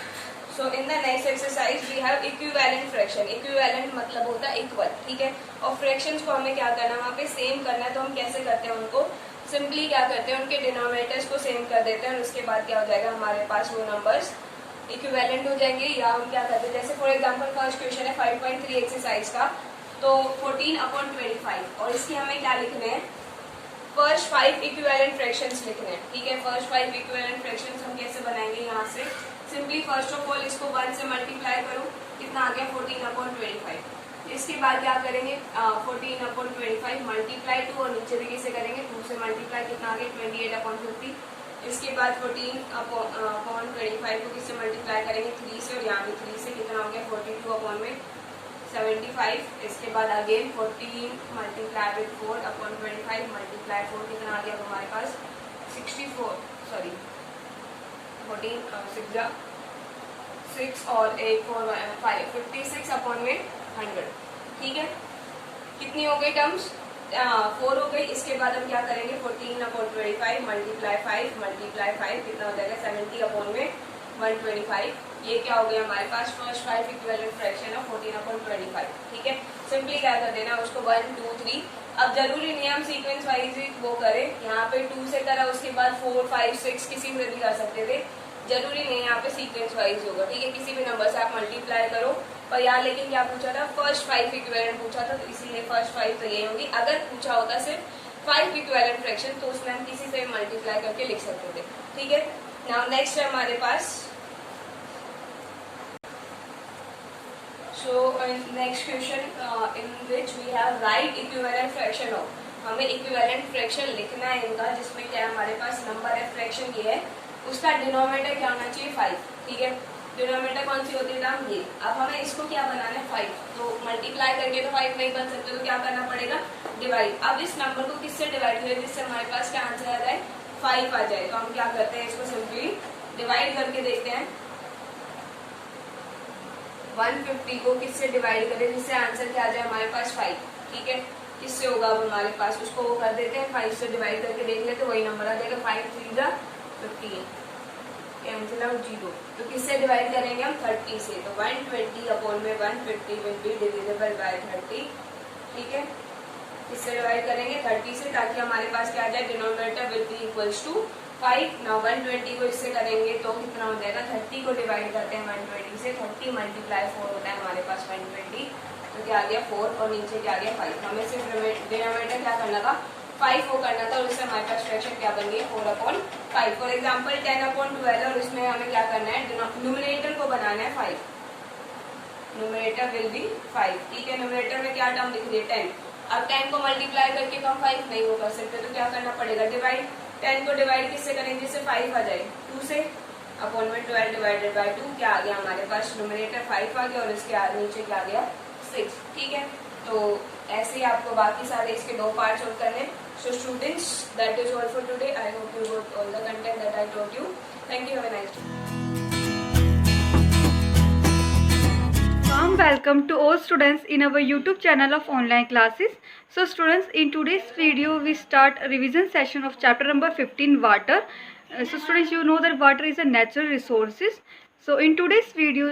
so in the next exercise we have equivalent fraction. Equivalent मतलब होता है इक्वल। ठीक है, और फ्रैक्शंस को हमें क्या करना है, वहाँ पे सेम करना है। तो हम कैसे करते हैं उनको, सिंपली क्या करते हैं, उनके डिनोमिनेटर्स को सेम कर देते हैं, और उसके बाद क्या हो जाएगा हमारे पास वो नंबर्स इक्विवेलेंट हो जाएंगे। या हम क्या करते हैं, जैसे फॉर एग्जांपल फर्स्ट क्वेश्चन है 5.3 एक्सरसाइज का, तो 14 अपॉन 25, और इसके हमें क्या लिखने हैं, फर्स्ट 5 इक्विवेलेंट फ्रैक्शंस लिखने हैं। ठीक है, फर्स्ट 5 इक्विवेलेंट फ्रैक्शंस हम कैसे बनाएंगे, यहाँ से सिंपली फर्स्ट ऑफ ऑल इसको 1 से मल्टीप्लाई करो, कितना आ गया 14 अपॉन 25। इसके बाद क्या करेंगे 14 अपॉन 25 मल्टीप्लाई 2, और नीचे भी कैसे करेंगे 2 से मल्टीप्लाई, कितना आ गया 28 अपॉन 50। इसके बाद 14 अपॉन 25 को किससे मल्टीप्लाई करेंगे 3 से, और यहाँ भी 3 से, कितना हो गया 42 अपॉन में 75। इसके बाद again 14 multiply with 4 upon 25 multiply 4, कितना आ गया हमारे पास 64, सॉरी 14 6 जा 6 और 8 4 5 56 अपॉन में 100। ठीक है, कितनी हो गई टर्म्स 4 हो गई। इसके बाद हम क्या करेंगे 14 अपॉन 25 मल्टीप्लाई 5 मल्टीप्लाई 5, कितना हो जाएगा 70 अपॉन में 125। ये क्या हो गया हमारे पास first 5 equivalent fraction of 14 upon 25। ठीक है, सिंपली क्या कर देना उसको 1 2 3। अब जरूरी नहीं हम सीक्वेंस वाइज वो करें, यहाँ पे 2 से करा, उसके बाद 4 5 6 किसी में भी कर सकते थे, जरूरी नहीं है यहाँ पे सीक्वेंस वाइज होगा, ठीक है। किसी भी नंबर से आप मल्टीप्लाई करो, पर यहाँ लेकिन क्या पूछा था, फर्स्ट 5 इक्विवेलेंट पूछा था, तो इसीलिए फर्स्ट 5 तो यही होंगी। अगर पूछा होता सिर्फ 5 इक्विवेलेंट फ्रैक्शन तो उसमें हम किसी से मल्टीप्लाई करके लिख सकते थे, ठीक है। नाउ नेक्स्ट है हमारे पास, so next question in which we have right equivalent fraction of, हमें इक्विवेलेंट फ्रैक्शन लिखना है इनका, जिसमें क्या है हमारे पास नंबर है, फ्रैक्शन ये है, उसका डिनोमिनेटर क्या होना चाहिए 5, ठीक है। डिनोमिनेटर कौन सी होती है नाम ये। अब हमें इसको क्या बनाना है 5, तो मल्टीप्लाई करके तो 5 नहीं बन सकते, तो क्या करना पड़ेगा डिवाइड। अब इस नंबर को किससे डिवाइड करें जिससे हमारे पास क्या आंसर आ जाए 5 आ जाए, तो हम क्या करते हैं इसको सिंपली डिवाइड करके देखते हैं। 150 को किससे डिवाइड करें जिससे आंसर क्या आ जाए हमारे पास 5, ठीक है। किससे होगा अब हमारे पास, उसको वो कर देते हैं 5 से डिवाइड करके देख लेते, वही नंबर आ जाएगा 5 3 जा 15, कैंसिल आउट 0। तो किससे डिवाइड करेंगे हम 30 से, तो 120 अपॉन में 150 विल बी डिविजिबल बाय 30, ठीक है। किससे डिवाइड करेंगे 30 से, ताकि हमारे पास क्या आ जाए denominator will be equals to 5। Now 120 को इससे करेंगे तो कितना हो जाएगा, 30 को डिवाइड करते हैं 120 से, 30 मल्टीप्लाई 4 होता है हमारे पास 120, तो क्या आ गया 4 और नीचे क्या आ गया 5। हमें सिर्फ डिनोमिनेटर क्या करना था 5 को करना था, और उससे हमारे पास फ्रैक्शन क्या बन गई 4/5। फॉर एग्जाम्पल 10/12 और इसमें हमें क्या करना है न्यूमरेटर को बनाना है 5, न्यूमरेटर विल बी 5, ठीक है। न्यूमरेटर में क्या टर्म दिख रही है 10, अब 10 को मल्टीप्लाई करके तो हम 5 नहीं वो कर सकते, तो क्या करना पड़ेगा डिवाइड। 10 को डिवाइड किससे करेंगे जिससे 5 आ जाए 2 से, अपॉन में 12 डिवाइडेड बाय 2 क्या आ गया हमारे पास न्यूमरेटर 5 आ गया और इसके नीचे क्या आ गया 6, ठीक है। तो ऐसे ही आपको बाकी सारे इसके 2 पार्ट्स और करने। So students that is all for today, I hope you got all the content that I taught you. Thank you, have a nice day. Warm welcome to all students in our YouTube channel of online classes. So students, in today's video we start a revision session of chapter number 15 water. So students, you know that water is a natural resources. So in today's video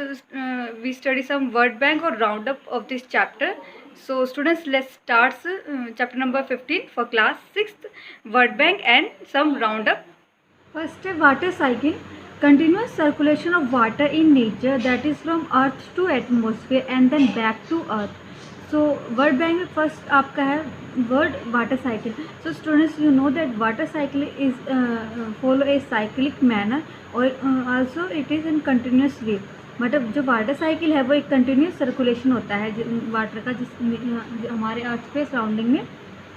we study some word bank or roundup of this chapter. So students, let's start chapter number 15 for class 6th, word bank and some roundup. First, water cycle. Continuous circulation of water in nature, that is from earth to atmosphere and then back to earth. So word bank में first आपका है word water cycle. So students, you know that water cycle is follow a cyclic manner or also it is in continuous way. मतलब जो वाटर साइकिल है वो एक कंटिन्यूस सर्कुलेशन होता है वाटर का, जिस हमारे अर्थ पे सराउंडिंग में।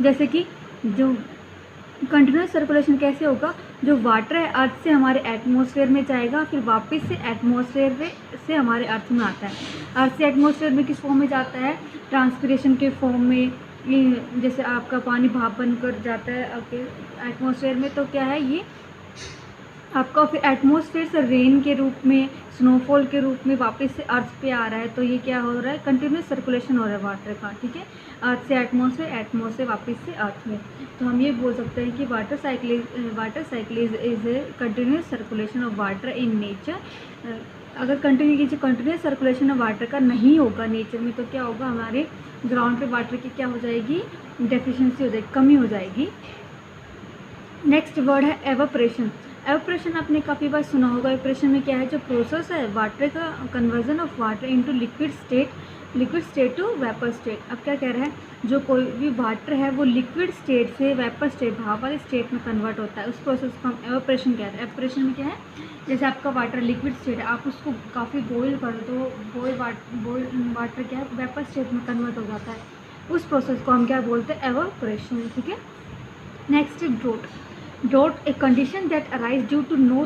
जैसे कि जो कंटिन्यूस सर्कुलेशन कैसे होगा, जो वाटर है अर्थ से हमारे एटमॉस्फेयर में जाएगा, फिर वापस से एटमॉस्फेयर से हमारे अर्थ में आता है। अर्थ से एटमॉस्फेयर में किस फॉर्म में जाता है, ट्रांसपिरेशन के फॉर्म में, जैसे आपका पानी भाप बनकर जाता है आपके एटमॉस्फेयर में, तो क्या है ये आपका फिर एटमॉस्फेयर से रेन के रूप में, स्नोफॉल के रूप में वापस से अर्थ पे आ रहा है। तो ये क्या हो रहा है, कंटिन्यूस सर्कुलेशन हो रहा है वाटर का, ठीक है। अर्थ से एटमॉस्फेयर, एटमॉस्फेयर से वापस से अर्थ में। तो हम ये बोल सकते हैं कि water cycle is a continuous circulation of water in nature. अगर कंटिन्यूस सर्कुलेशन ऑफ वाटर का नहीं होगा नेचर में, तो क्या होगा, हमारे ग्राउंड पे वाटर की क्या हो जाएगी, डेफिशिएंसी हो जाएगी, कमी हो जाएगी। नेक्स्ट वर्ड है एवापोरेशन। एवापोरेशन आपने काफ़ी बार सुना होगा। एवापोरेशन में क्या है, जो प्रोसेस है वाटर का conversion of water into liquid state to vapour state. अब क्या कह रहा है, जो कोई भी वाटर है वो लिक्विड स्टेट से वेपर स्टेट, भाप वाले स्टेट में कन्वर्ट होता है, उस प्रोसेस को हम एवापोरेशन कहते हैं। एवापोरेशन में क्या है, जैसे आपका वाटर लिक्विड स्टेट है, आप उसको काफ़ी बॉईल कर दो, बॉईल वाटर क्या है वेपर स्टेट में कन्वर्ट हो जाता है, उस प्रोसेस को हम क्या बोलते हैं, एवापोरेशन, ठीक है। Next drought. Drought a condition that arise due to no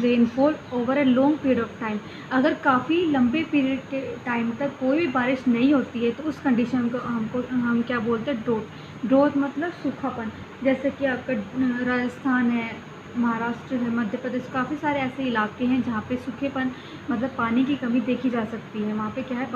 rainfall over a long period of time. अगर काफ़ी लंबे पीरियड के टाइम तक कोई भी बारिश नहीं होती है तो उस कंडीशन को हम क्या बोलते हैं, ड्रॉट। ड्रॉट मतलब सूखापन। जैसे कि आपका राजस्थान है, महाराष्ट्र है, मध्य प्रदेश, काफ़ी सारे ऐसे इलाके हैं जहाँ पे सूखेपन मतलब पानी की कमी देखी जा सकती है। वहाँ पे क्या है,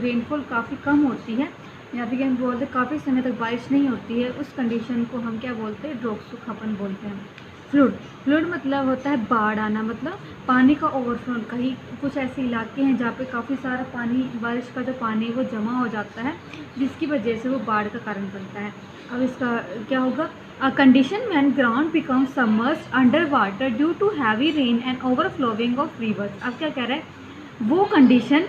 रेनफॉल काफ़ी कम होती है, या फिर हम बोलते हैं काफ़ी समय तक बारिश नहीं होती है, उस कंडीशन को हम क्या बोलते हैं, ड्रॉट, सूखापन बोलते हैं। फ्लूड मतलब होता है बाढ़ आना, मतलब पानी का ओवरफ्लो। कहीं कुछ ऐसे इलाके हैं जहाँ पे काफ़ी सारा पानी, बारिश का जो पानी वो जमा हो जाता है, जिसकी वजह से वो बाढ़ का कारण बनता है। अब इसका क्या होगा, A condition when ground becomes submerged under water due to heavy rain and overflowing of rivers. अब क्या कह रहा है, वो कंडीशन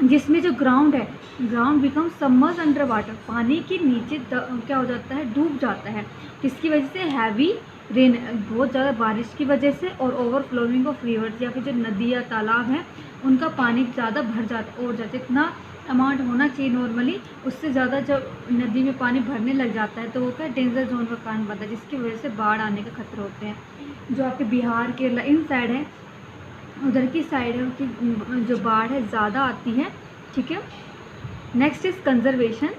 जिसमें जो ग्राउंड है, ground become submerge under water, पानी के नीचे क्या हो जाता है, डूब जाता है, किसकी वजह से, हैवी रेन, बहुत ज़्यादा बारिश की वजह से, और ओवरफ्लोइंग ऑफ रिवर्स, या फिर जो नदी या तालाब हैं उनका पानी ज़्यादा भर जाता, और जैसे इतना अमाउंट होना चाहिए नॉर्मली, उससे ज़्यादा जब नदी में पानी भरने लग जाता है तो वो क्या डेंजर जोन का कारण बनता है, जिसकी वजह से बाढ़ आने का खतरा होते हैं। जो आपके बिहार केरला इन साइड है, उधर की साइड है, उनकी जो बाढ़ है ज़्यादा आती है, ठीक है। Next is conservation,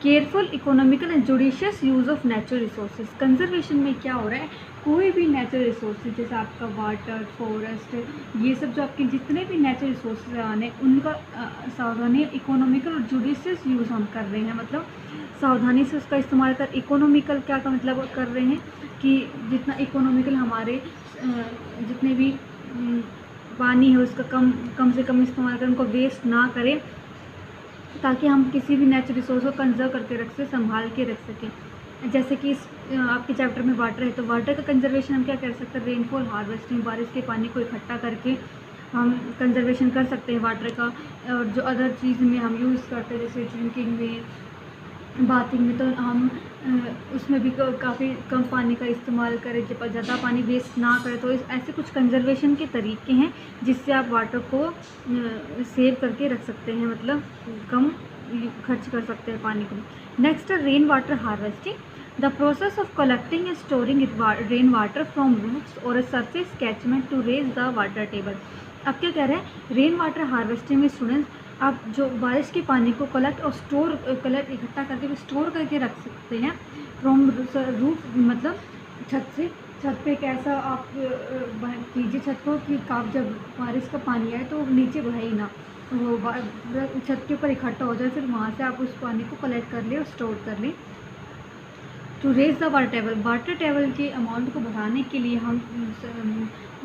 careful economical and judicious use of natural resources. Conservation में क्या हो रहा है, कोई भी नेचुरल रिसोर्सेज जैसे आपका वाटर, फॉरेस्ट, ये सब जो आपके जितने भी नेचुरल रिसोर्सेज आने, उनका सावधानी, इकोनॉमिकल और जुडिशियस यूज़ हम कर रहे हैं, मतलब सावधानी से उसका इस्तेमाल कर। इकोनॉमिकल क्या का मतलब कर रहे हैं कि जितना इकोनॉमिकल हमारे जितने भी पानी है उसका कम से कम इस्तेमाल करें, उनको वेस्ट ना करें, ताकि हम किसी भी नेचुरल रिसोर्स को कंजर्व करके रख सकें, संभाल के रख सकें। जैसे कि आपके चैप्टर में वाटर है, तो वाटर का कंजर्वेशन हम क्या कर सकते हैं, रेनफॉल हार्वेस्टिंग, बारिश के पानी को इकट्ठा करके हम कंजर्वेशन कर सकते हैं वाटर का। और जो अदर चीज़ में हम यूज़ करते हैं जैसे ड्रिंकिंग में, बाथिंग में, तो हम उसमें भी काफ़ी कम पानी का इस्तेमाल करें, जब ज़्यादा पानी वेस्ट ना करें। तो ऐसे कुछ कंजर्वेशन के तरीके हैं जिससे आप वाटर को सेव करके रख सकते हैं, मतलब कम खर्च कर सकते हैं पानी को। नेक्स्ट है rain water harvesting, the process of collecting and storing rain water from roots or a surface catchment to raise the water table. अब क्या कह रहे हैं, रेन वाटर हार्वेस्टिंग में स्टूडेंट्स आप जो बारिश के पानी को कलेक्ट इकट्ठा करके स्टोर करके रख सकते हैं फ्रॉम रूफ, मतलब छत पे कैसा आप कीजिए छत को कि आप जब बारिश का पानी आए तो नीचे बहे ही ना, वो छत के ऊपर इकट्ठा हो जाए, फिर वहाँ से आप उस पानी को कलेक्ट कर लें और स्टोर कर लें। To raise the water table के अमाउंट को बढ़ाने के लिए हम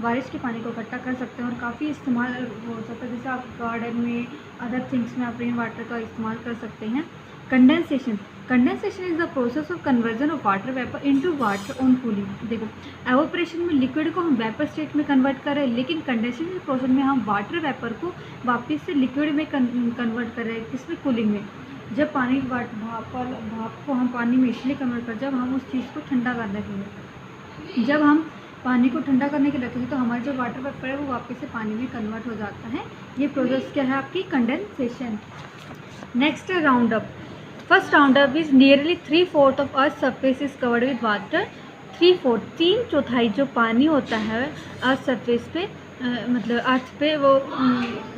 बारिश के पानी को इकट्ठा कर सकते हैं और काफ़ी इस्तेमाल हो सकता है, जैसे आप गार्डन में, अदर थिंग्स में आप रेन वाटर का इस्तेमाल कर सकते हैं। Condensation is the process of conversion of water vapour into water on cooling. देखो, एवोपरेशन में लिक्विड को हम वेपर स्टेट में कन्वर्ट कर रहे हैं, लेकिन कंडेंसेशन प्रोसेस में हम वाटर वेपर को वापस से लिक्विड में कन्वर्ट कर रहे हैं, किसमें, कूलिंग में। जब पानी भाप को हम पानी में इसलिए कन्वर्ट कर, जब हम उस चीज़ को ठंडा करने के लिए, जब हम पानी को ठंडा करने के लिए रखेंगे तो हमारा जो वाटर वेपर है वो वापस से पानी में कन्वर्ट हो जाता है। ये प्रोसेस क्या है, आपकी कंडेंसेशन। नेक्स्ट है round up. First round up is nearly 3/4 of earth surface is covered with water. 3/4 3/4 जो पानी होता है अर्थ सरफेस पे, मतलब अर्थ पे वो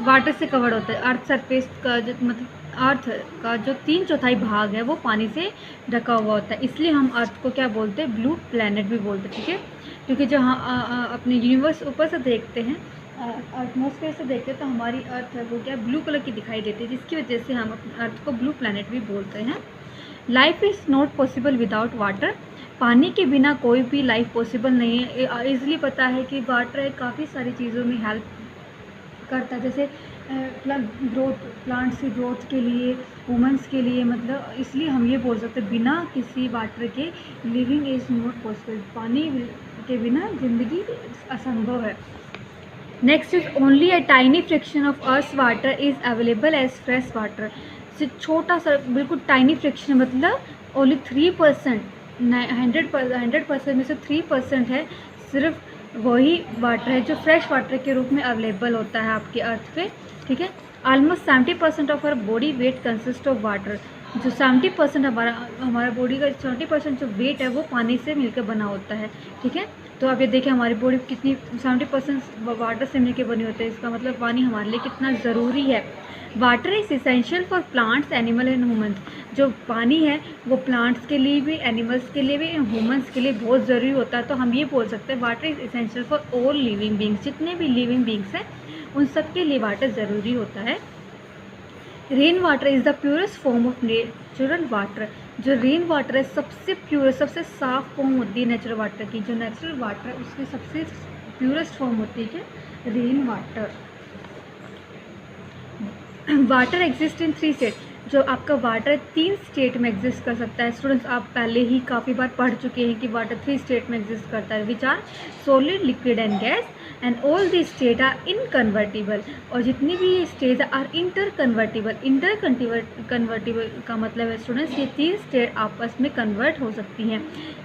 वाटर से कवर्ड होता है। अर्थ सरफेस का जो मतलब अर्थ का जो 3/4 भाग है वो पानी से ढका हुआ होता है, इसलिए हम अर्थ को क्या बोलते हैं, ब्लू प्लैनेट भी बोलते हैं, ठीक है। क्योंकि जो हम अपने यूनिवर्स ऊपर से देखते हैं, एटमॉस्फेयर से देखते हैं, तो हमारी अर्थ है वो क्या, ब्लू कलर की दिखाई देती है, जिसकी वजह से हम अपने अर्थ को ब्लू प्लैनेट भी बोलते हैं। Life is not possible without water, पानी के बिना कोई भी लाइफ पॉसिबल नहीं है। ईज़िली पता है कि वाटर काफ़ी सारी चीज़ों में हेल्प करता है, जैसे प्लांट्स की ग्रोथ के लिए, वुमेंस के लिए, मतलब इसलिए हम ये बोल सकते हैं बिना किसी वाटर के लिविंग इज़ नॉट पॉसिबल, पानी के बिना ज़िंदगी असंभव है। Next is only a tiny friction of earth water is available as fresh water. छोटा सा बिल्कुल टाइनी फ्रिक्शन, मतलब ओनली 3%, 100% में से 3% है, सिर्फ वही वाटर है जो फ्रेश वाटर के रूप में अवेलेबल होता है आपके अर्थ पे, ठीक है। Almost 70% of our body weight consist of water. जो 70% हमारा बॉडी का 70% जो वेट है वो पानी से मिलकर बना होता है, ठीक है। तो आप ये देखें हमारी बॉडी कितनी 70% वाटर से मिलकर बनी होती है, इसका मतलब पानी हमारे लिए कितना ज़रूरी है। Water is essential for plants, animal and humans. जो पानी है वो प्लांट्स के लिए भी, एनिमल्स के लिए भी, ह्यूमंस के लिए बहुत ज़रूरी होता है। तो हम ये बोल सकते हैं water is essential for all living beings, जितने भी लिविंग बींग्स हैं उन सब के लिए वाटर ज़रूरी होता है। Rain water is the purest form of natural water. जो रेन वाटर है सबसे प्योर, सबसे साफ फॉर्म होती है नेचुरल वाटर की। जो नेचुरल वाटर है उसकी सबसे प्योरेस्ट फॉर्म होती है rain water. Water exist in 3 state. जो आपका वाटर 3 स्टेट में एग्जिस्ट कर सकता है। स्टूडेंट्स, आप पहले ही काफ़ी बार पढ़ चुके हैं कि वाटर 3 स्टेट में एग्जिस्ट करता है, which are solid, liquid and gas, and all the state are inconvertible. और जितनी भी स्टेट आर इंटर कन्वर्टिबल का मतलब है स्टूडेंट्स, ये 3 स्टेट आपस में कन्वर्ट हो सकती हैं।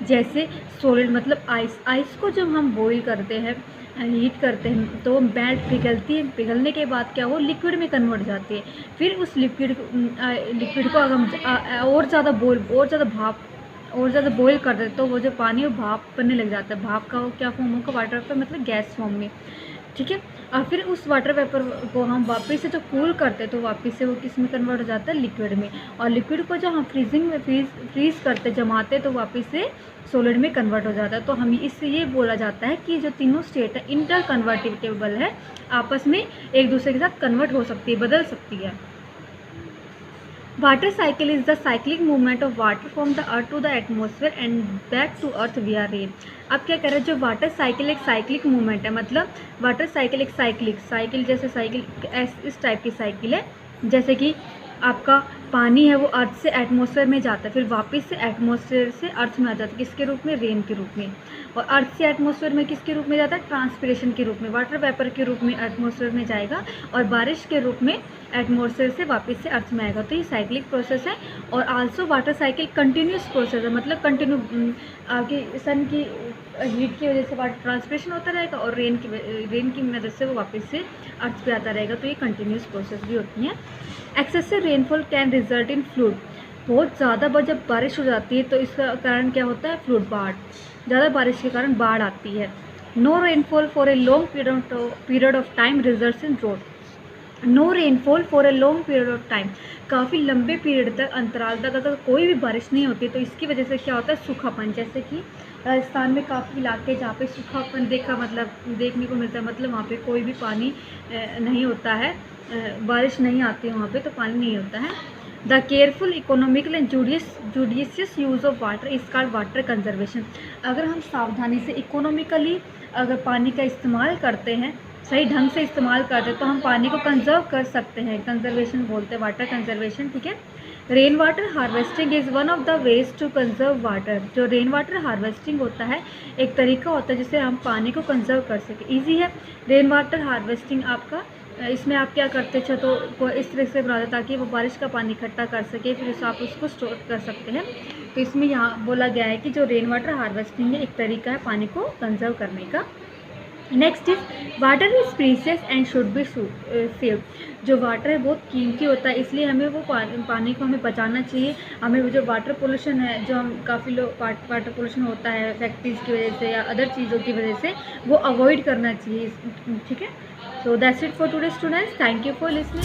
जैसे सॉलिड मतलब आइस को जब हम बॉईल करते हैं, हीट करते हैं, तो मेल्ट पिघलती है, पिघलने के बाद क्या हो लिक्विड में कन्वर्ट जाती है। फिर उस लिक्विड को अगर हम और ज़्यादा बॉईल कर देते तो वो जो पानी वो भाप बनने लग जाता है। भाप का वो क्या फॉर्म होगा, वाटर वेपर मतलब गैस फॉर्म में, ठीक है। और फिर उस वाटर वेपर को हम वापस से जो कूल करते हैं तो वापस से वो किस में कन्वर्ट हो जाता है, लिक्विड में। और लिक्विड को जब हम फ्रीजिंग में फ्रीज करते जमाते तो वापस से सॉलिड में कन्वर्ट हो जाता है। तो हम इससे ये बोला जाता है कि जो तीनों स्टेट है इंटर कन्वर्टिबल है, आपस में एक दूसरे के साथ कन्वर्ट हो सकती है, बदल सकती है। Water cycle is the cyclic movement of water from the earth to the atmosphere and back to earth via rain. अब क्या कह रहे हैं, जो वाटर साइकिल एक साइक्लिक मूवमेंट है, मतलब वाटर साइकिल एक साइकिल जैसे साइकिल इस टाइप की साइकिल है। जैसे कि आपका पानी है वो अर्थ से एटमॉस्फेयर में जाता है, फिर वापस से एटमॉस्फेयर से अर्थ में आ जाता है, किसके रूप में, रेन के रूप में। और अर्थ से एटमॉस्फेयर में किसके रूप में जाता है, ट्रांसपिरेशन के रूप में, वाटर वेपर के रूप में एटमॉस्फेयर में जाएगा और बारिश के रूप में एटमॉस्फेयर से वापस से अर्थ में आएगा। तो ये साइक्लिक प्रोसेस है। और also water cycle continuous process है, मतलब कंटिन्यू आपकी सन की हीट की वजह से वाटर ट्रांसपिरेशन होता रहेगा और रेन की मदद से वो वापस से अर्थ पे आता रहेगा। तो ये कंटिन्यूस प्रोसेस भी होती है। Excessive rainfall can result in fluid. बहुत ज़्यादा जब बारिश हो जाती है तो इसका कारण क्या होता है, फ्लूड, बाढ़। ज़्यादा बारिश के कारण बाढ़ आती है। No rainfall for a long period of time results in drought. No rainfall for a long period of time, काफ़ी लंबे पीरियड तक, अंतराल तक अगर कोई भी बारिश नहीं होती तो इसकी वजह से क्या होता है, सूखापन। जैसे कि राजस्थान में काफ़ी इलाके जहाँ पे सूखापन देखने को मिलता है, मतलब वहाँ पे कोई भी पानी नहीं होता है, बारिश नहीं आती है वहाँ पे, तो पानी नहीं होता है। The careful economical and judicious use of water is called water conservation. अगर हम सावधानी से इकोनॉमिकली अगर पानी का इस्तेमाल करते हैं, सही ढंग से इस्तेमाल करते हैं, तो हम पानी को कंजर्व कर सकते हैं। कंजर्वेशन बोलते हैं, वाटर कंजर्वेशन, ठीक है। Rain water harvesting is one of the ways to conserve water. जो रेन वाटर हार्वेस्टिंग होता है एक तरीका होता है जिससे हम पानी को कंजर्व कर सकें। ईजी है रेन वाटर हार्वेस्टिंग आपका। इसमें आप क्या करते हैं, छतों को इस तरह से बनाते ताकि वो बारिश का पानी इकट्ठा कर सके, फिर आप उसको स्टोर कर सकते हैं। तो इसमें यहाँ बोला गया है कि जो रेन वाटर हार्वेस्टिंग है एक तरीका है पानी को कंजर्व करने का। Next is water is precious and should be saved. जो वाटर है बहुत कीमती होता है, इसलिए हमें वो पानी को हमें बचाना चाहिए। हमें वो जो वाटर पोल्यूशन है, जो हम काफ़ी लोग वाटर पोल्यूशन होता है फैक्ट्रीज की वजह से या अदर चीज़ों की वजह से, वो अवॉइड करना चाहिए, ठीक है। So that's it for today students, thank you for listening.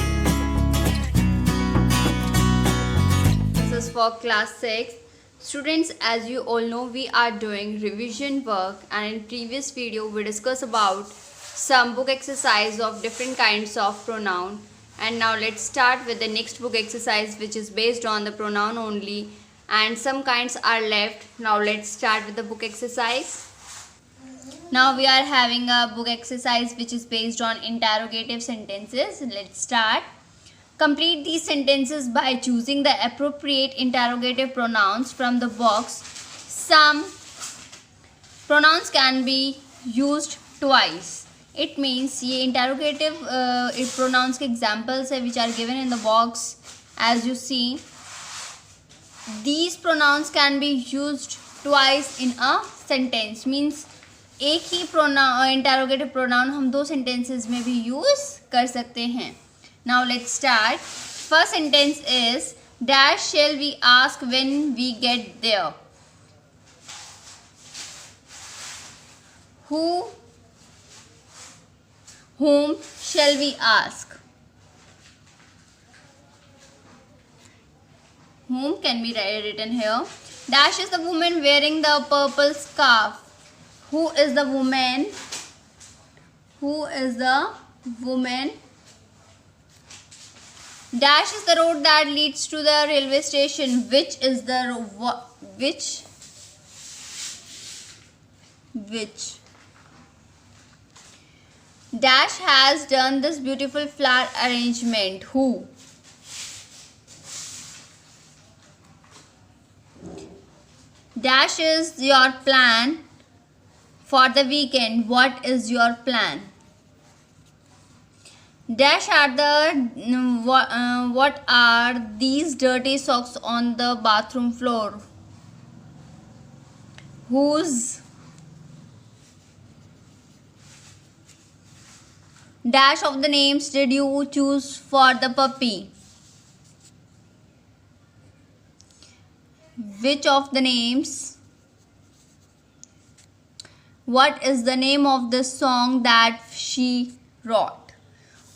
This is for class 6. Students, as you all know, we are doing revision work, and in previous video we discussed about some book exercise of different kinds of pronoun. And now let's start with the next book exercise, which is based on the pronoun only, and some kinds are left. Now let's start with the book exercise. Now we are having a book exercise which is based on interrogative sentences. Let's start. Complete these sentences by choosing the appropriate interrogative pronouns from the box. Some pronouns can be used twice. It means ये interrogative pronouns के examples है which are given in the box as you see. These pronouns can be used twice in a sentence. Means एक ही interrogative pronoun हम दो sentences में भी use कर सकते हैं. Now let's start. First sentence is, dash shall we ask when we get there. Whom shall we ask? Whom can be written here. Dash is the woman wearing the purple scarf. Who is the woman? Who is the woman? Dash is the road that leads to the railway station. Which is the which? Dash has done this beautiful flower arrangement. Who? Dash is your plan for the weekend. What is your plan? Dash are the what are these dirty socks on the bathroom floor? Whose dash of the names did you choose for the puppy? Which of the names? What is the name of the song that she wrote?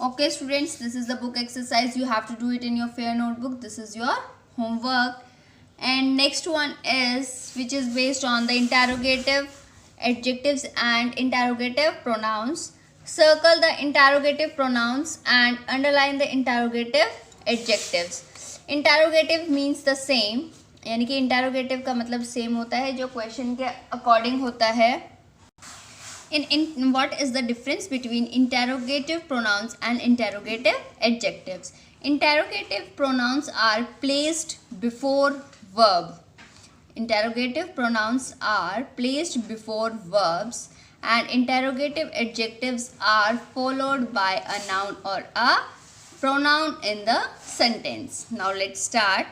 Okay students, this is the book exercise. You have to do it in your fair notebook. This is your homework. And next one is, which is based on the interrogative adjectives and interrogative pronouns. Circle the interrogative pronouns and underline the interrogative adjectives. Interrogative means the same, यानी कि interrogative का मतलब same होता है, जो question के according होता है. In what is the difference between interrogative pronouns and interrogative adjectives? Interrogative pronouns are placed before verb. Interrogative pronouns are placed before verbs, and interrogative adjectives are followed by a noun or a pronoun in the sentence. Now let's start.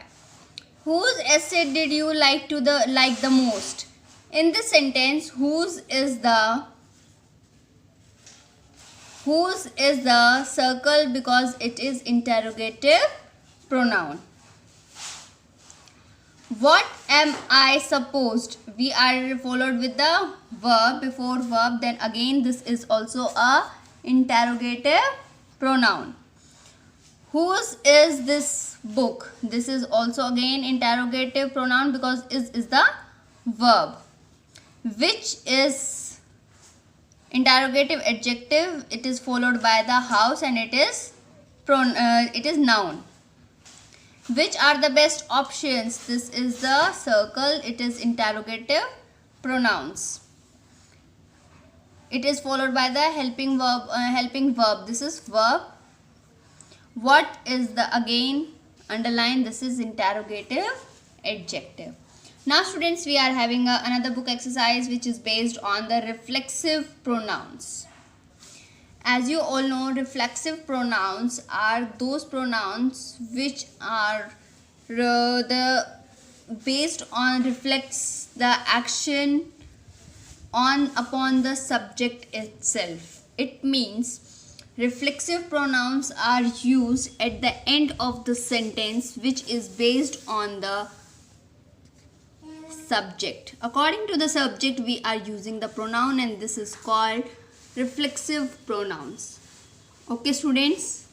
Whose essay did you like the most? In this sentence, whose is the circle because it is interrogative pronoun. What am I supposed? We are followed with the verb before verb. Then again this is also a interrogative pronoun. Whose is this book? This is also again interrogative pronoun because is the verb. Which is interrogative adjective. It is followed by the house and it is noun. Which are the best options? This is the circle. It is interrogative pronouns. It is followed by the helping verb. This is verb. What is the, again underline, this is interrogative adjective. Now students, we are having another book exercise which is based on the reflexive pronouns. As you all know, reflexive pronouns are those pronouns which are based on reflects the action upon the subject itself. It means reflexive pronouns are used at the end of the sentence which is based on the subject. According to the subject, we are using the pronoun, and this is called reflexive pronouns. Okay students,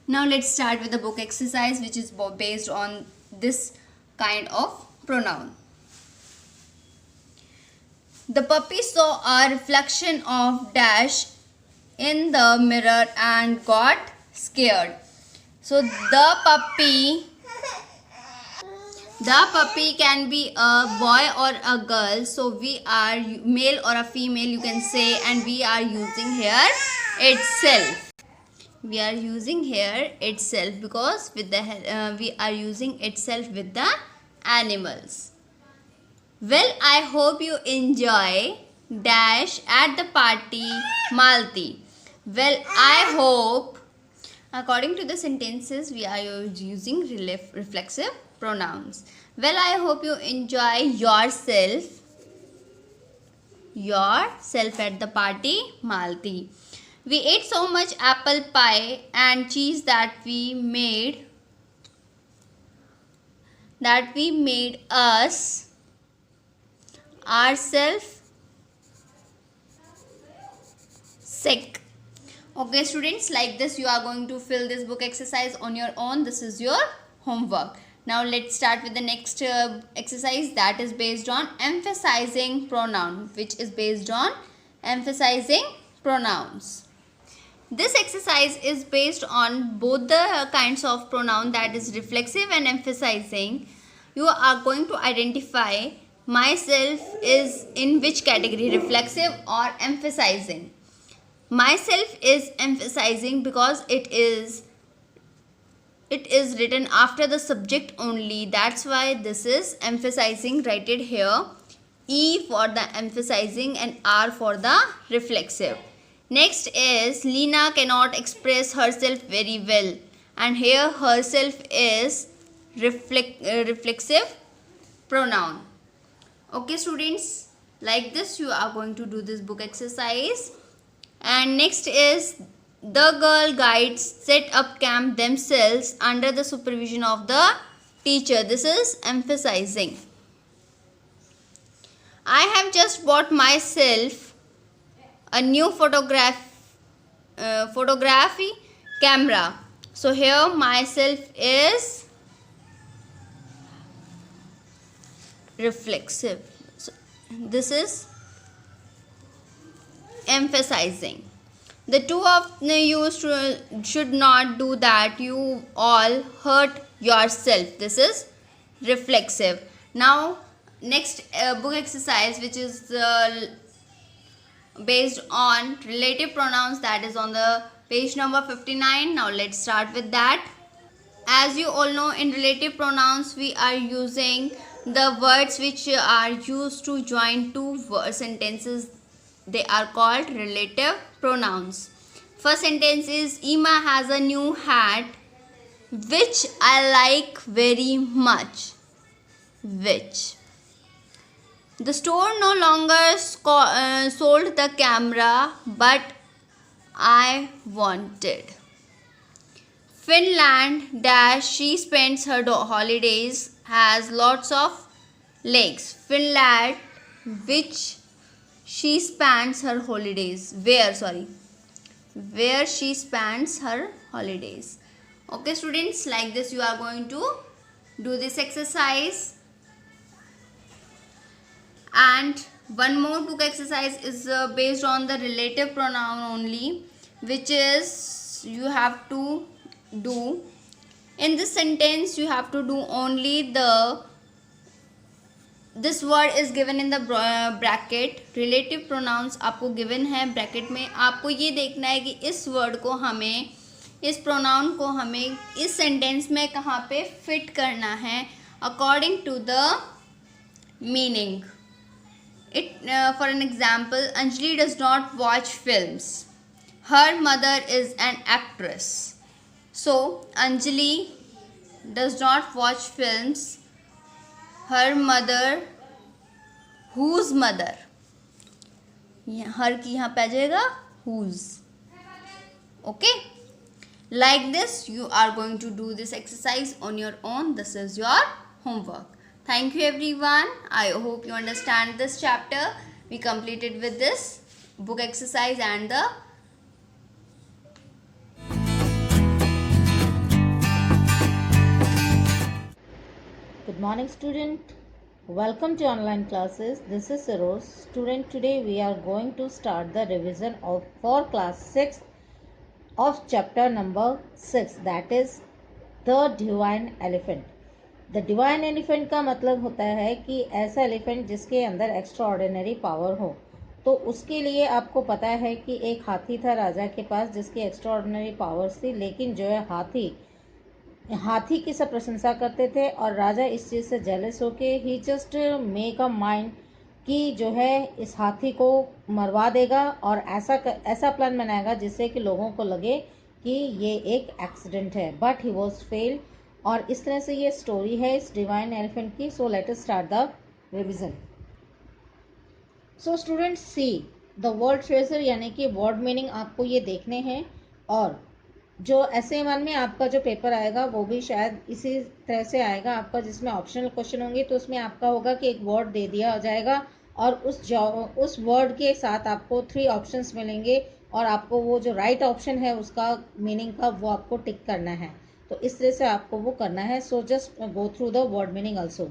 now let's start with the book exercise which is based on this kind of pronoun. The puppy saw a reflection of dash in the mirror and got scared. So the puppy can be a boy or a girl. So we are male or a female, you can say, and we are using here itself. We are using here itself because with the we are using itself with the animals. Well, I hope you enjoy dash at the party, Malti. Well, I hope. According to the sentences, we are using reflexive pronouns. Well, I hope you enjoy yourself at the party, Malti. We ate so much apple pie and cheese that we made us ourselves sick. Okay students, like this you are going to fill this book exercise on your own. This is your homework. Now let's start with the next exercise that is based on emphasizing pronoun, which is based on emphasizing pronouns. This exercise is based on both the kinds of pronoun, that is reflexive and emphasizing. You are going to identify myself is in which category, reflexive or emphasizing. Myself is emphasizing because it is it is written after the subject only. That's why this is emphasizing. Write it here. E for the emphasizing and R for the reflexive. Next is Lina cannot express herself very well, and here herself is reflexive pronoun. Okay students, like this you are going to do this book exercise. And next is the girl guides set up camp themselves under the supervision of the teacher. This is emphasizing. I have just bought myself a new photography camera. So here myself is reflexive. So this is emphasizing. The two of you should not do that. You all hurt yourself. This is reflexive. Now next book exercise, which is based on relative pronouns, that is on the page number 59. Now let's start with that. As you all know, in relative pronouns we are using the words which are used to join two sentences. They are called relative pronouns. First sentence is Ima has a new hat which I like very much. Which. The store no longer sold the camera, but I wanted. Finland dash she spends her holidays has lots of lakes. Finland which she spends her holidays. Where she spends her holidays. Okay students, like this you are going to do this exercise. And one more book exercise is based on the relative pronoun only, which is you have to do in this sentence. You have to do only this word is given in the bracket. relative pronouns आपको given है bracket में. आपको ये देखना है कि इस word को हमें, इस pronoun को हमें इस sentence में कहाँ पे fit करना है according to the meaning. For an example, Anjali does not watch films. Her mother is an actress. So Anjali does not watch films. Her mother, whose mother? हर की यहाँ पे आ जाएगा whose. Okay, like this you are going to do this exercise on your own. This is your homework. Thank you everyone. I hope you understand this chapter. We completed with this book exercise and the Good morning student. Welcome to online classes. This is Rose. Student, today we are going to start the revision for class 6 of chapter number 6, that is the divine elephant. The divine elephant का मतलब होता है कि ऐसा एलिफेंट जिसके अंदर एक्स्ट्रा ऑर्डिनरी पावर हो. तो उसके लिए आपको पता है कि एक हाथी था राजा के पास जिसकी एक्स्ट्रा ऑर्डिनरी पावर्स थी, लेकिन जो है हाथी की सब प्रशंसा करते थे और राजा इस चीज़ से जेलस होके ही जस्ट मेक अ माइंड कि जो है इस हाथी को मरवा देगा और ऐसा प्लान बनाएगा जिससे कि लोगों को लगे कि ये एक एक्सीडेंट है. But he was fail. और इस तरह से ये स्टोरी है इस डिवाइन एलिफेंट की. So let us start the revision. So students, see the word treasure यानी कि वर्ड मीनिंग आपको ये देखने हैं. और जो essay-1 में आपका जो पेपर आएगा वो भी शायद इसी तरह से आएगा आपका, जिसमें ऑप्शनल क्वेश्चन होंगे. तो उसमें आपका होगा कि एक वर्ड दे दिया जाएगा और उस वर्ड के साथ आपको 3 ऑप्शंस मिलेंगे और आपको वो जो राइट ऑप्शन है उसका मीनिंग का वो आपको टिक करना है. तो इस तरह से आपको वो करना है. So just go through the word meaning also.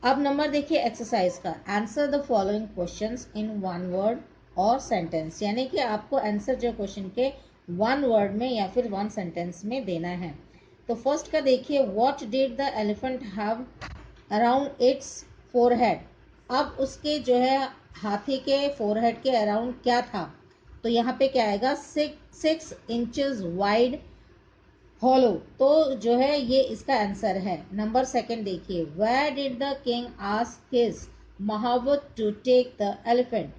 अब नंबर देखिए एक्सरसाइज का. Answer the following questions in 1 word और सेंटेंस. यानी कि आपको आंसर जो क्वेश्चन के 1 वर्ड में या फिर 1 सेंटेंस में देना है. तो फर्स्ट का देखिए, what did the elephant have around its forehead. अब उसके जो है हाथी के फोरहेड के अराउंड क्या था. तो यहाँ पे क्या आएगा, 6 inches वाइड हॉलो, तो जो है ये इसका आंसर है। नंबर सेकंड देखिए, where did the king ask his mahout to take the elephant.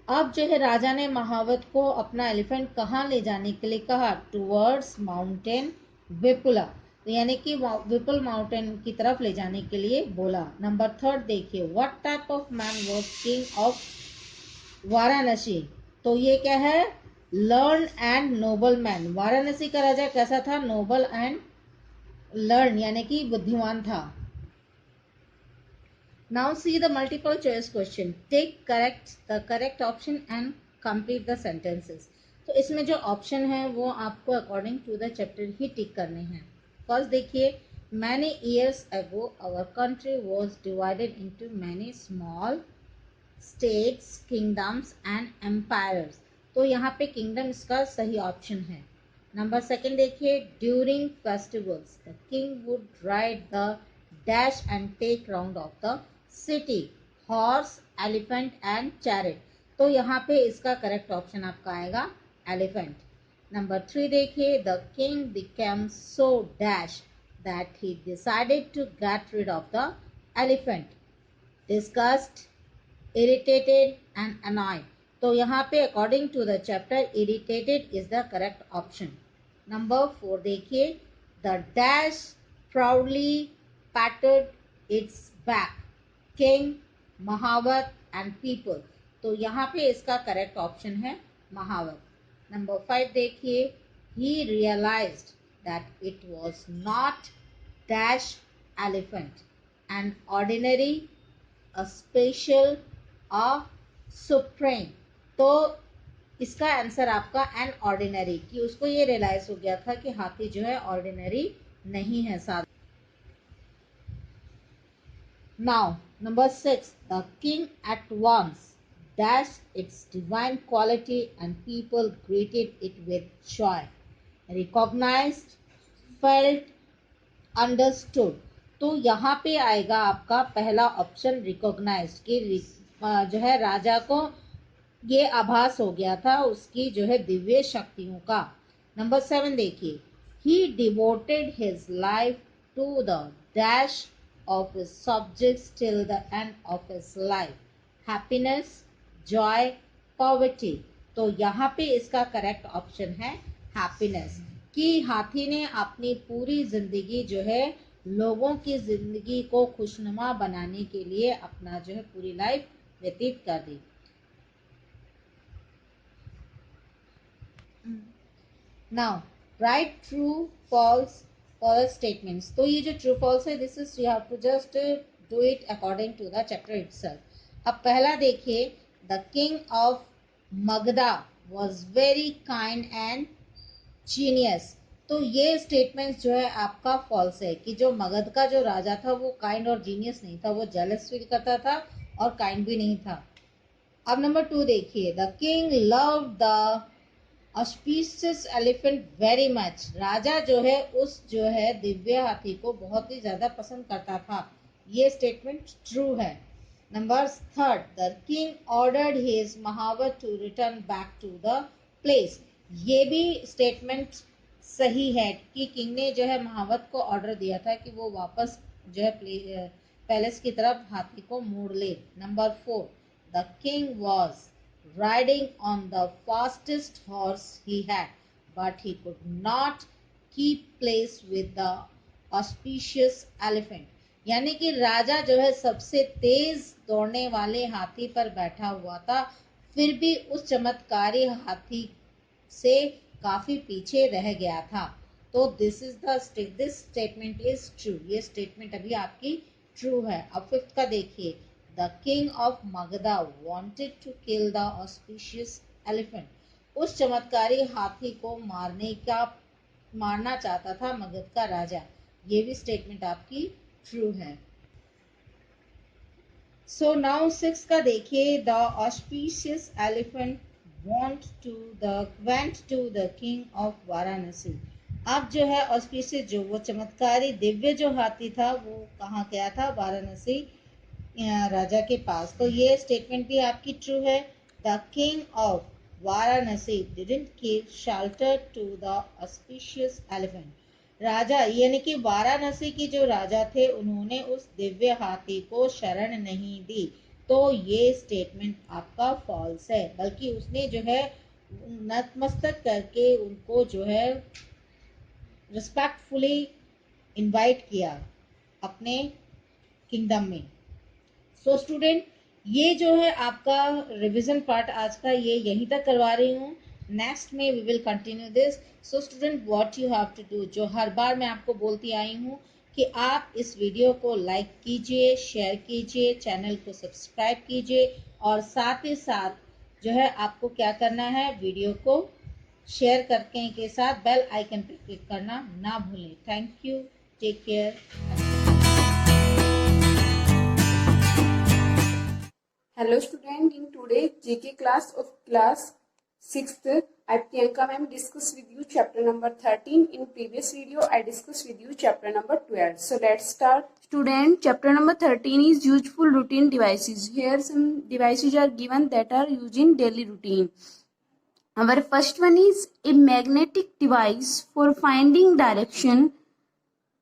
अब जो है राजा ने महावत को अपना एलिफेंट कहाँ ले जाने के लिए कहा? टूवर्ड्स माउंटेन विपुला, तो यानी कि विपुल माउंटेन की तरफ ले जाने के लिए बोला। नंबर थर्ड देखिए, what type of man was king of Varanasi, तो ये क्या है? Learn and noble man. Varanasi का राजा कैसा था? नोबल एंड लर्न, यानी कि बुद्धिमान था। Now see the multiple choice question, take correct the correct option and complete the sentences. तो इसमें जो ऑप्शन है वो आपको अकॉर्डिंग टू द चैप्टर ही टिक करने हैं। फर्स्ट देखिए, many years ago our country was divided into many small states, kingdoms and empires, तो यहाँ पे किंगडम इसका सही ऑप्शन है। नंबर सेकंड देखिए, during festivals the king would ride the dash and take round of the city, horse, elephant and chariot, तो यहाँ पे इसका करेक्ट ऑप्शन आपका आएगा एलिफेंट। नंबर थ्री देखिए, the king became so dash that he decided to get rid of the elephant, disgust, irritated and annoyed, तो यहाँ पे according to the chapter irritated is the correct option. Number four देखिए, the dash proudly patted its back, king, mahout and people, तो यहाँ पे इसका करेक्ट ऑप्शन है महावत। नंबर फाइव देखिए, he realised that it was not dash elephant, an ordinary, a special, a supreme, तो इसका आंसर आपका एन ऑर्डिनरी, कि उसको ये रियलाइज हो गया था कि हाथी जो है ऑर्डिनरी नहीं है साथ। Now number six, the king at once dash its divine quality and people greeted it with joy, recognised, felt, understood, तो यहाँ पे आएगा आपका पहला ऑप्शन रिकॉग्नाइज, कि जो है राजा को ये आभास हो गया था उसकी जो है दिव्य शक्तियों का। नंबर सेवन देखिए, he devoted his life to the dash of his subjects till the end of his life, happiness, joy, poverty, तो यहाँ पे इसका करेक्ट ऑप्शन है हैप्पीनेस, कि हाथी ने अपनी पूरी जिंदगी जो है लोगों की जिंदगी को खुशनुमा बनाने के लिए अपना जो है पूरी लाइफ व्यतीत कर दी। Now write true false false statements, तो ये जो ट्रू फॉल्स है this is you have to just do it according to the chapter itself. अब पहला देखिए, the king of Magadha was very kind and genius, तो ये स्टेटमेंट जो है आपका फॉल्स है, कि जो मगध का जो राजा था वो काइंड और जीनियस नहीं था, वो जेलस फील करता था और काइंड भी नहीं था। अब नंबर टू देखिए, the king love the auspicious elephant very much, राजा जो है उस जो है दिव्य हाथी को बहुत ही ज्यादा पसंद करता था, ये स्टेटमेंट ट्रू है। Number third, the king ordered his mahout to return back to the place, ये भी स्टेटमेंट सही है, कि किंग ने जो है महावत को ऑर्डर दिया था कि वो वापस जो है पैलेस की तरफ हाथी को मोड़ ले। Number four, the king was riding on the fastest horse he had, but he could not keep pace with the auspicious elephant, यानी कि राजा जो है सबसे तेज दौड़ने वाले हाथी पर बैठा हुआ था, फिर भी उस चमत्कारी हाथी से काफी पीछे रह गया था, तो दिस स्टेटमेंट इज ट्रू, ये स्टेटमेंट अभी आपकी ट्रू है। अब फिफ्थ का देखिए, The king of Magadha wanted to kill the auspicious elephant, उस चमत्कारी हाथी को मारना चाहता था मगध का राजा, ये भी स्टेटमेंट आपकी ट्रू है। सो नाउ सिक्स का देखिए, the auspicious elephant went to the king of Varanasi, अब जो है ऑस्पिशियस जो वो चमत्कारी दिव्य जो हाथी था वो कहाँ गया था? वाराणसी राजा के पास, तो ये स्टेटमेंट भी आपकी ट्रू है। The king of Varanasi didn't give shelter to the auspicious elephant, राजा यानी कि वाराणसी की जो राजा थे उन्होंने उस दिव्य हाथी को शरण नहीं दी, तो ये स्टेटमेंट आपका फॉल्स है, बल्कि उसने जो है नतमस्तक करके उनको जो है रिस्पेक्टफुली इनवाइट किया अपने किंगडम में। सो स्टूडेंट, ये जो है आपका रिवीजन पार्ट आज का ये यहीं तक करवा रही हूँ। नेक्स्ट में we will continue this. So student, what you have to do, जो हर बार मैं आपको बोलती आई हूँ कि आप इस वीडियो को लाइक कीजिए, शेयर कीजिए, चैनल को सब्सक्राइब कीजिए और साथ ही साथ जो है आपको क्या करना है, वीडियो को शेयर करने के साथ बेल आइकन पर क्लिक करना ना भूलें। Thank you, take care. Hello student, in today's GK class of class 6th, I Priyanka ma'am discussed with you chapter number 13. In previous video, I discussed with you chapter number 12. So let's start. Student, chapter number 13 is useful routine devices. Here some devices are given that are used in daily routine. Our first one is a magnetic device for finding direction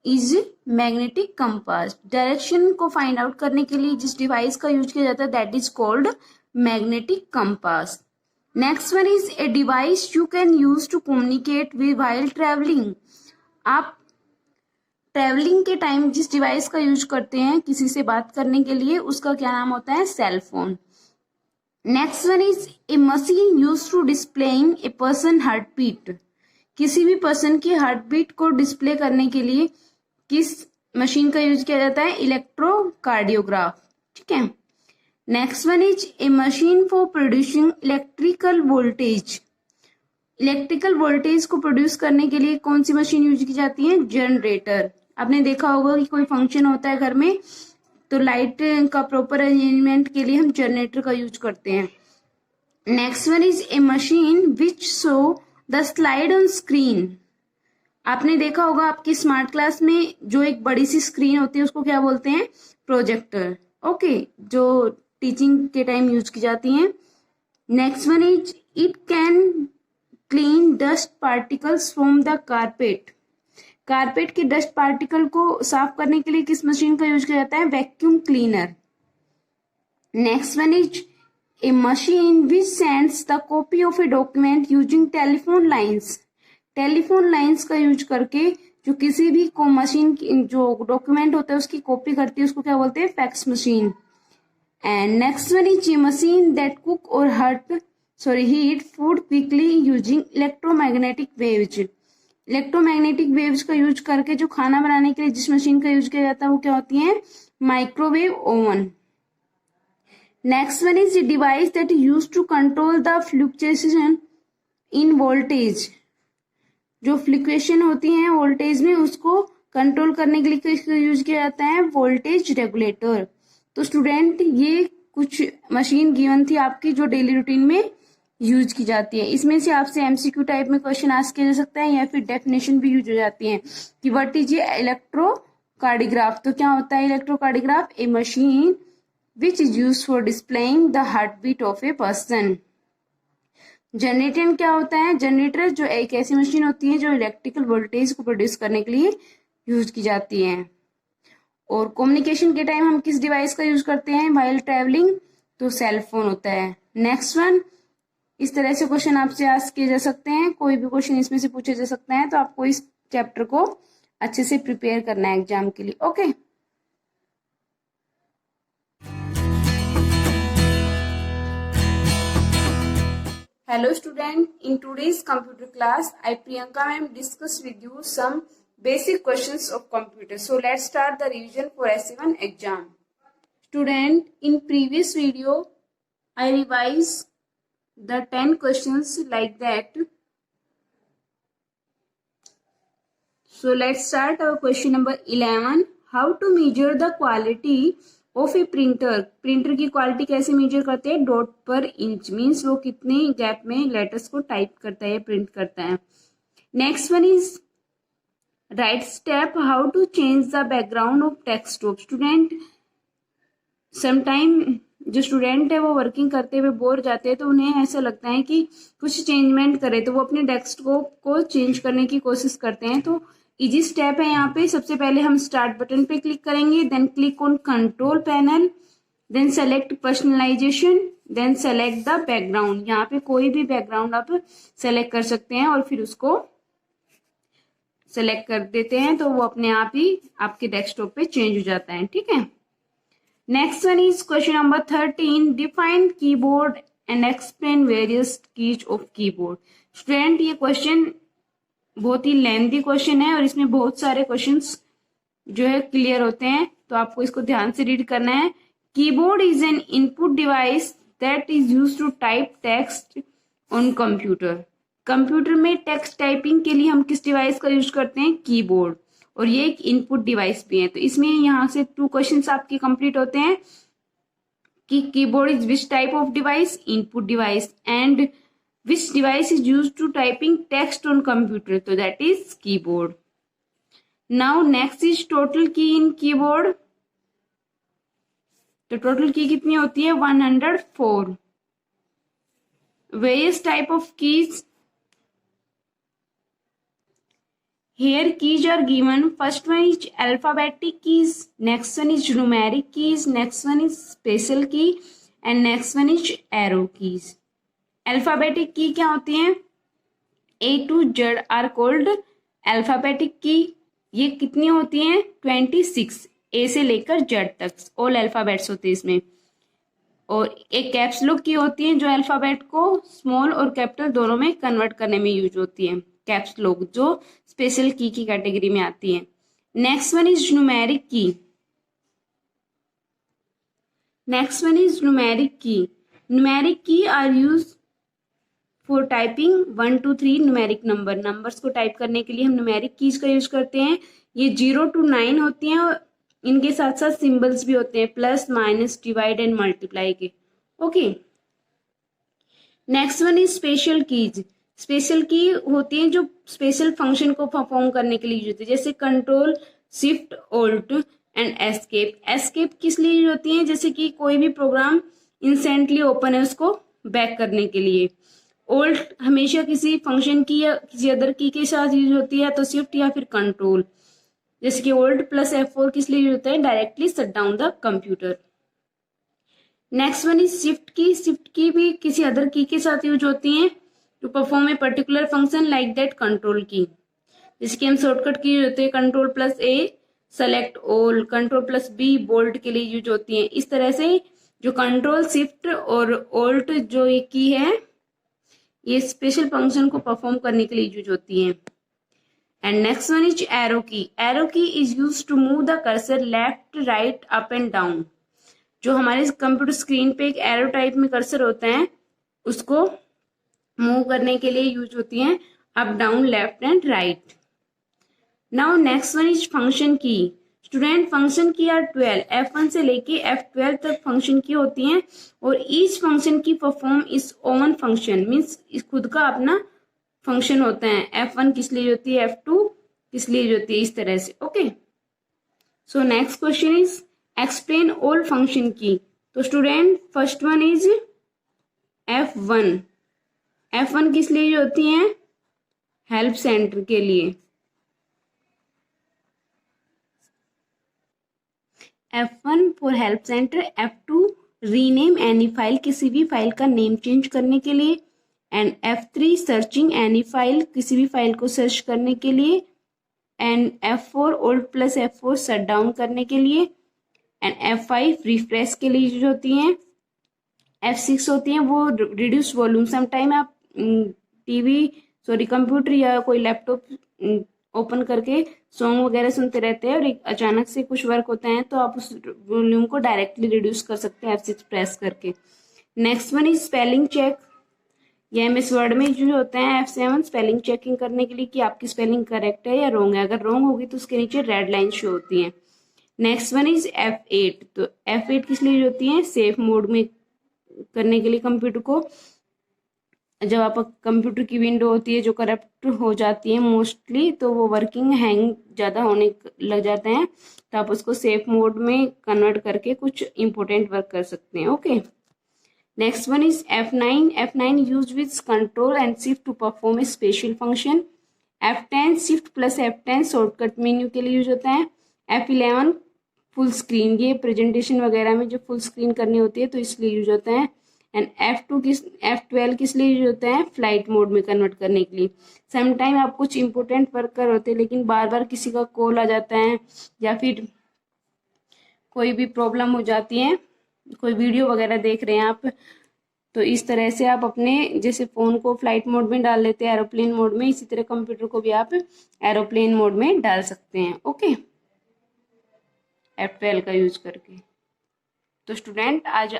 is magnetic compass. Direction को फाइंड आउट करने के लिए जिस डिवाइस का यूज किया जाता है that is called magnetic compass. Next one is a device you can use to communicate with while travelling. आप ट्रैवलिंग के टाइम जिस डिवाइस का यूज करते हैं किसी से बात करने के लिए, उसका क्या नाम होता है, cell phone. Next one is a machine use to displaying a person heart beat. किसी भी पर्सन की हार्ट बीट को डिस्प्ले करने के लिए किस मशीन का यूज किया जाता है, इलेक्ट्रोकार्डियोग्राफ। ठीक है। Next one is a machine for producing electrical voltage. Electrical voltage को प्रोड्यूस करने के लिए कौन सी मशीन यूज की जाती है, जनरेटर। आपने देखा होगा कि कोई फंक्शन होता है घर में तो लाइट का प्रॉपर अरेंजमेंट के लिए हम जनरेटर का यूज करते हैं। Next one is a machine which show the slide on screen. आपने देखा होगा आपकी स्मार्ट क्लास में जो एक बड़ी सी स्क्रीन होती है उसको क्या बोलते हैं, प्रोजेक्टर। ओके, जो टीचिंग के टाइम यूज की जाती हैं। Next one is it can clean dust particles from the carpet. Carpet के डस्ट पार्टिकल को साफ करने के लिए किस मशीन का यूज किया जाता है, vacuum cleaner. Next one is a machine which sends the copy of a document using telephone lines. Telephone lines का यूज करके जो किसी भी को मशीन जो डॉक्यूमेंट होता है उसकी कॉपी करती है उसको क्या बोलते हैं, fax machine. And next one is a machine that cook और heat food quickly using electromagnetic waves. Electromagnetic waves का यूज करके जो खाना बनाने के लिए जिस मशीन का यूज किया जाता है वो क्या होती है, microwave oven. Next one is a device that use to control the fluctuation in voltage. जो फ्लक्चुएशन होती है वोल्टेज में उसको कंट्रोल करने के लिए यूज किया जाता है, वोल्टेज रेगुलेटर। तो स्टूडेंट, ये कुछ मशीन गिवन थी आपकी जो डेली रूटीन में यूज की जाती है। इसमें से आपसे एमसीक्यू टाइप में क्वेश्चन आस्क किया जा सकता है या फिर डेफिनेशन भी यूज हो जाती है कि व्हाट इज ये इलेक्ट्रोकार्डियोग्राफ। तो क्या होता है electrocardiograph, a machine which is use for displaying the heart beat of a person. Generator क्या होता है, जनरेटर जो एक ऐसी मशीन होती है जो इलेक्ट्रिकल वोल्टेज को प्रोड्यूस करने के लिए यूज की जाती है। और कम्युनिकेशन के टाइम हम किस डिवाइस का यूज करते हैं व्हाइल ट्रैवलिंग, तो सेल फोन होता है। नेक्स्ट वन, इस तरह से क्वेश्चन आपसे आस्क किए जा सकते हैं, कोई भी क्वेश्चन इसमें से पूछा जा सकता है, तो आपको इस चैप्टर को अच्छे से प्रिपेयर करना है एग्जाम के लिए। Okay Hello student, in today's computer class, I Priyanka ma'am discussed with you some basic questions of computer. So let's start the revision for essay 1 exam. Student, in previous video, I revised the 10 questions like that. So let's start our question number 11. How to measure the quality of A printer. Printer की क्वालिटी कैसे मेजर करते हैं, डॉट पर इंच, मीन्स वो कितने गैप में लेटर्स को टाइप करता है, प्रिंट करता है। Next one is right step how to change the background of desktop. Student, sometime जो स्टूडेंट है वो वर्किंग करते हुए बोर जाते हैं तो उन्हें ऐसा लगता है कि कुछ चेंजमेंट करे, तो वो अपने डेस्कटॉप को चेंज करने की कोशिश करते हैं। तो इजी स्टेप है यहाँ पे। सबसे पहले हम स्टार्ट बटन पे क्लिक करेंगे, then click on control panel, then select personalisation, then select the background. यहाँ पे कोई भी बैकग्राउंड आप सेलेक्ट कर सकते हैं और फिर उसको सेलेक्ट कर देते हैं तो वो अपने आप ही आपके डेस्कटॉप पे चेंज हो जाता है। ठीक है, next one is question number 13, define keyboard and explain various keys of keyboard. Student ये क्वेश्चन बहुत ही लेंथी क्वेश्चन है और इसमें बहुत सारे क्वेश्चंस जो है क्लियर होते हैं, तो आपको इसको ध्यान से रीड करना है। Keyboard is an input device that is used to type text on computer. Computer में टेक्स्ट टाइपिंग के लिए हम किस डिवाइस का यूज करते हैं? कीबोर्ड, और ये एक इनपुट डिवाइस भी है। तो इसमें यहाँ से 2 क्वेश्चंस आपके कंप्लीट होते हैं कि keyboard is which type of device? Input device. And which device is used to typing text on computer? तो that is keyboard. Now next is total key in keyboard. तो टोटल की कितनी होती है? 104। Various type of keys, here keys are given. First one is alphabetic keys, next one is numeric keys, next one is special key and next one is arrow keys. Alphabetic key क्या होती हैं? A to Z are called alphabetic key. ये कितनी होती हैं? 26, A से लेकर Z तक ऑल अल्फाबेट्स होते हैं इसमें। और एक कैप्स लॉक की होती है जो अल्फाबेट को स्मॉल और कैपिटल दोनों में कन्वर्ट करने में यूज होती है, कैप्स लॉक, जो स्पेशल की कैटेगरी में आती है। Next one is numeric key. Next one is numeric key. Numeric key are use for typing 1 to 3 numeric number. Numbers को टाइप करने के लिए हम न्यूमेरिक कीज का यूज करते हैं। ये 0 to 9 होती हैं और इनके साथ साथ सिंबल्स भी होते हैं, plus, minus, divide and multiply के। Okay, next one is special keys. Special key होती है जो स्पेशल फंक्शन को परफॉर्म करने के लिए यूज होती है, जैसे control, shift, alt and escape. Escape किस लिए यूज होती है? जैसे कि कोई भी प्रोग्राम इंस्टेंटली ओपन है उसको बैक करने के लिए। ऑल्ट हमेशा किसी फंक्शन की या किसी अदर की के साथ यूज होती है, तो शिफ्ट या फिर कंट्रोल, जैसे कि ऑल्ट प्लस F4 किस लिए यूज होता है? Directly shut down the computer. Next one is shift की। शिफ्ट की भी किसी अदर की के साथ यूज होती है to perform a particular function like that control key. जैसे कि हम शॉर्टकट की यूज होती है control plus A select all, control plus B bold के लिए यूज होती है। इस तरह से जो कंट्रोल, शिफ्ट और ऑल्ट जो ये की है, ये स्पेशल फंक्शन को परफॉर्म करने के लिए यूज होती है। And next one is arrow key. Arrow key is use to move the cursor left, right, up and down. जो हमारे कंप्यूटर स्क्रीन पे एक एरो टाइप में कर्सर होता है, उसको मूव करने के लिए यूज होती हैं, up, down, left and right. Now next one is function की। स्टूडेंट फंक्शन की आर 12, F1 से लेके F12 तक फंक्शन की होती हैं और ईच फंक्शन की perform is own function, means खुद का अपना फंक्शन होता है। F1 किस लिए होती है, F2 किस लिए होती है, इस तरह से। Okay, so next question is explain all function की। तो student first one is F1। F1 किस लिए होती है? हेल्प सेंटर के लिए। F1 for help centre, F2 rename any file, किसी भी फाइल का नेम चेंज करने के लिए, and F3 searching any file, किसी भी फाइल को सर्च करने के लिए, and F4 alt plus F4 shut down करने के लिए, एंड F5 रिफ्रेश के लिए यूज होती हैं। F6 होती हैं वो रिड्यूस वॉल्यूम। समटाइम आप कंप्यूटर या कोई लैपटॉप ओपन करके सॉन्ग वगैरह सुनते रहते हैं और एक अचानक से कुछ वर्क होता है तो आप उस वॉल्यूम को डायरेक्टली रिड्यूस कर सकते हैं F6 प्रेस करके। Next one is spelling check. यह MS वर्ड में यूज होता है F7 स्पेलिंग चेकिंग करने के लिए कि आपकी स्पेलिंग करेक्ट है या रॉन्ग है। अगर रॉन्ग होगी तो उसके नीचे रेड लाइन शो होती है। Next one is F8। तो F8 किस लिए यूज होती है? सेफ मोड में करने के लिए कंप्यूटर को। जब आप कंप्यूटर की विंडो होती है जो करप्ट हो जाती है मोस्टली, तो वो वर्किंग हैंग ज़्यादा होने लग जाते हैं, तो आप उसको सेफ मोड में कन्वर्ट करके कुछ इंपॉर्टेंट वर्क कर सकते हैं। Okay, next one is F9। F9 use with control and shift to perform a special function. F10 shift plus F10 shortcut menu के लिए यूज होता है। F11 फुल स्क्रीन, ये प्रेजेंटेशन वगैरह में जो फुल स्क्रीन करनी होती है तो इसलिए यूज होता है। एंड F12 किस लिए यूज होता है? फ्लाइट मोड में कन्वर्ट करने के लिए। समटाइम आप कुछ इंपॉर्टेंट वर्क कर होते हैं लेकिन बार बार किसी का कॉल आ जाता है या फिर कोई भी प्रॉब्लम हो जाती है, कोई वीडियो वगैरह देख रहे हैं आप, तो इस तरह से आप अपने जैसे फ़ोन को फ्लाइट मोड में डाल लेते हैं एरोप्लेन मोड में, इसी तरह कंप्यूटर को भी आप एरोप्लेन मोड में डाल सकते हैं। ओके, F12 का यूज करके। तो स्टूडेंट आज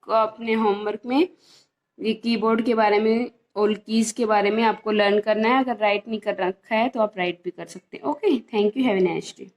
को अपने होमवर्क में ये कीबोर्ड के बारे में और कीज के बारे में आपको लर्न करना है। अगर राइट नहीं कर रखा है तो आप राइट भी कर सकते हैं। Okay, thank you, have a nice day.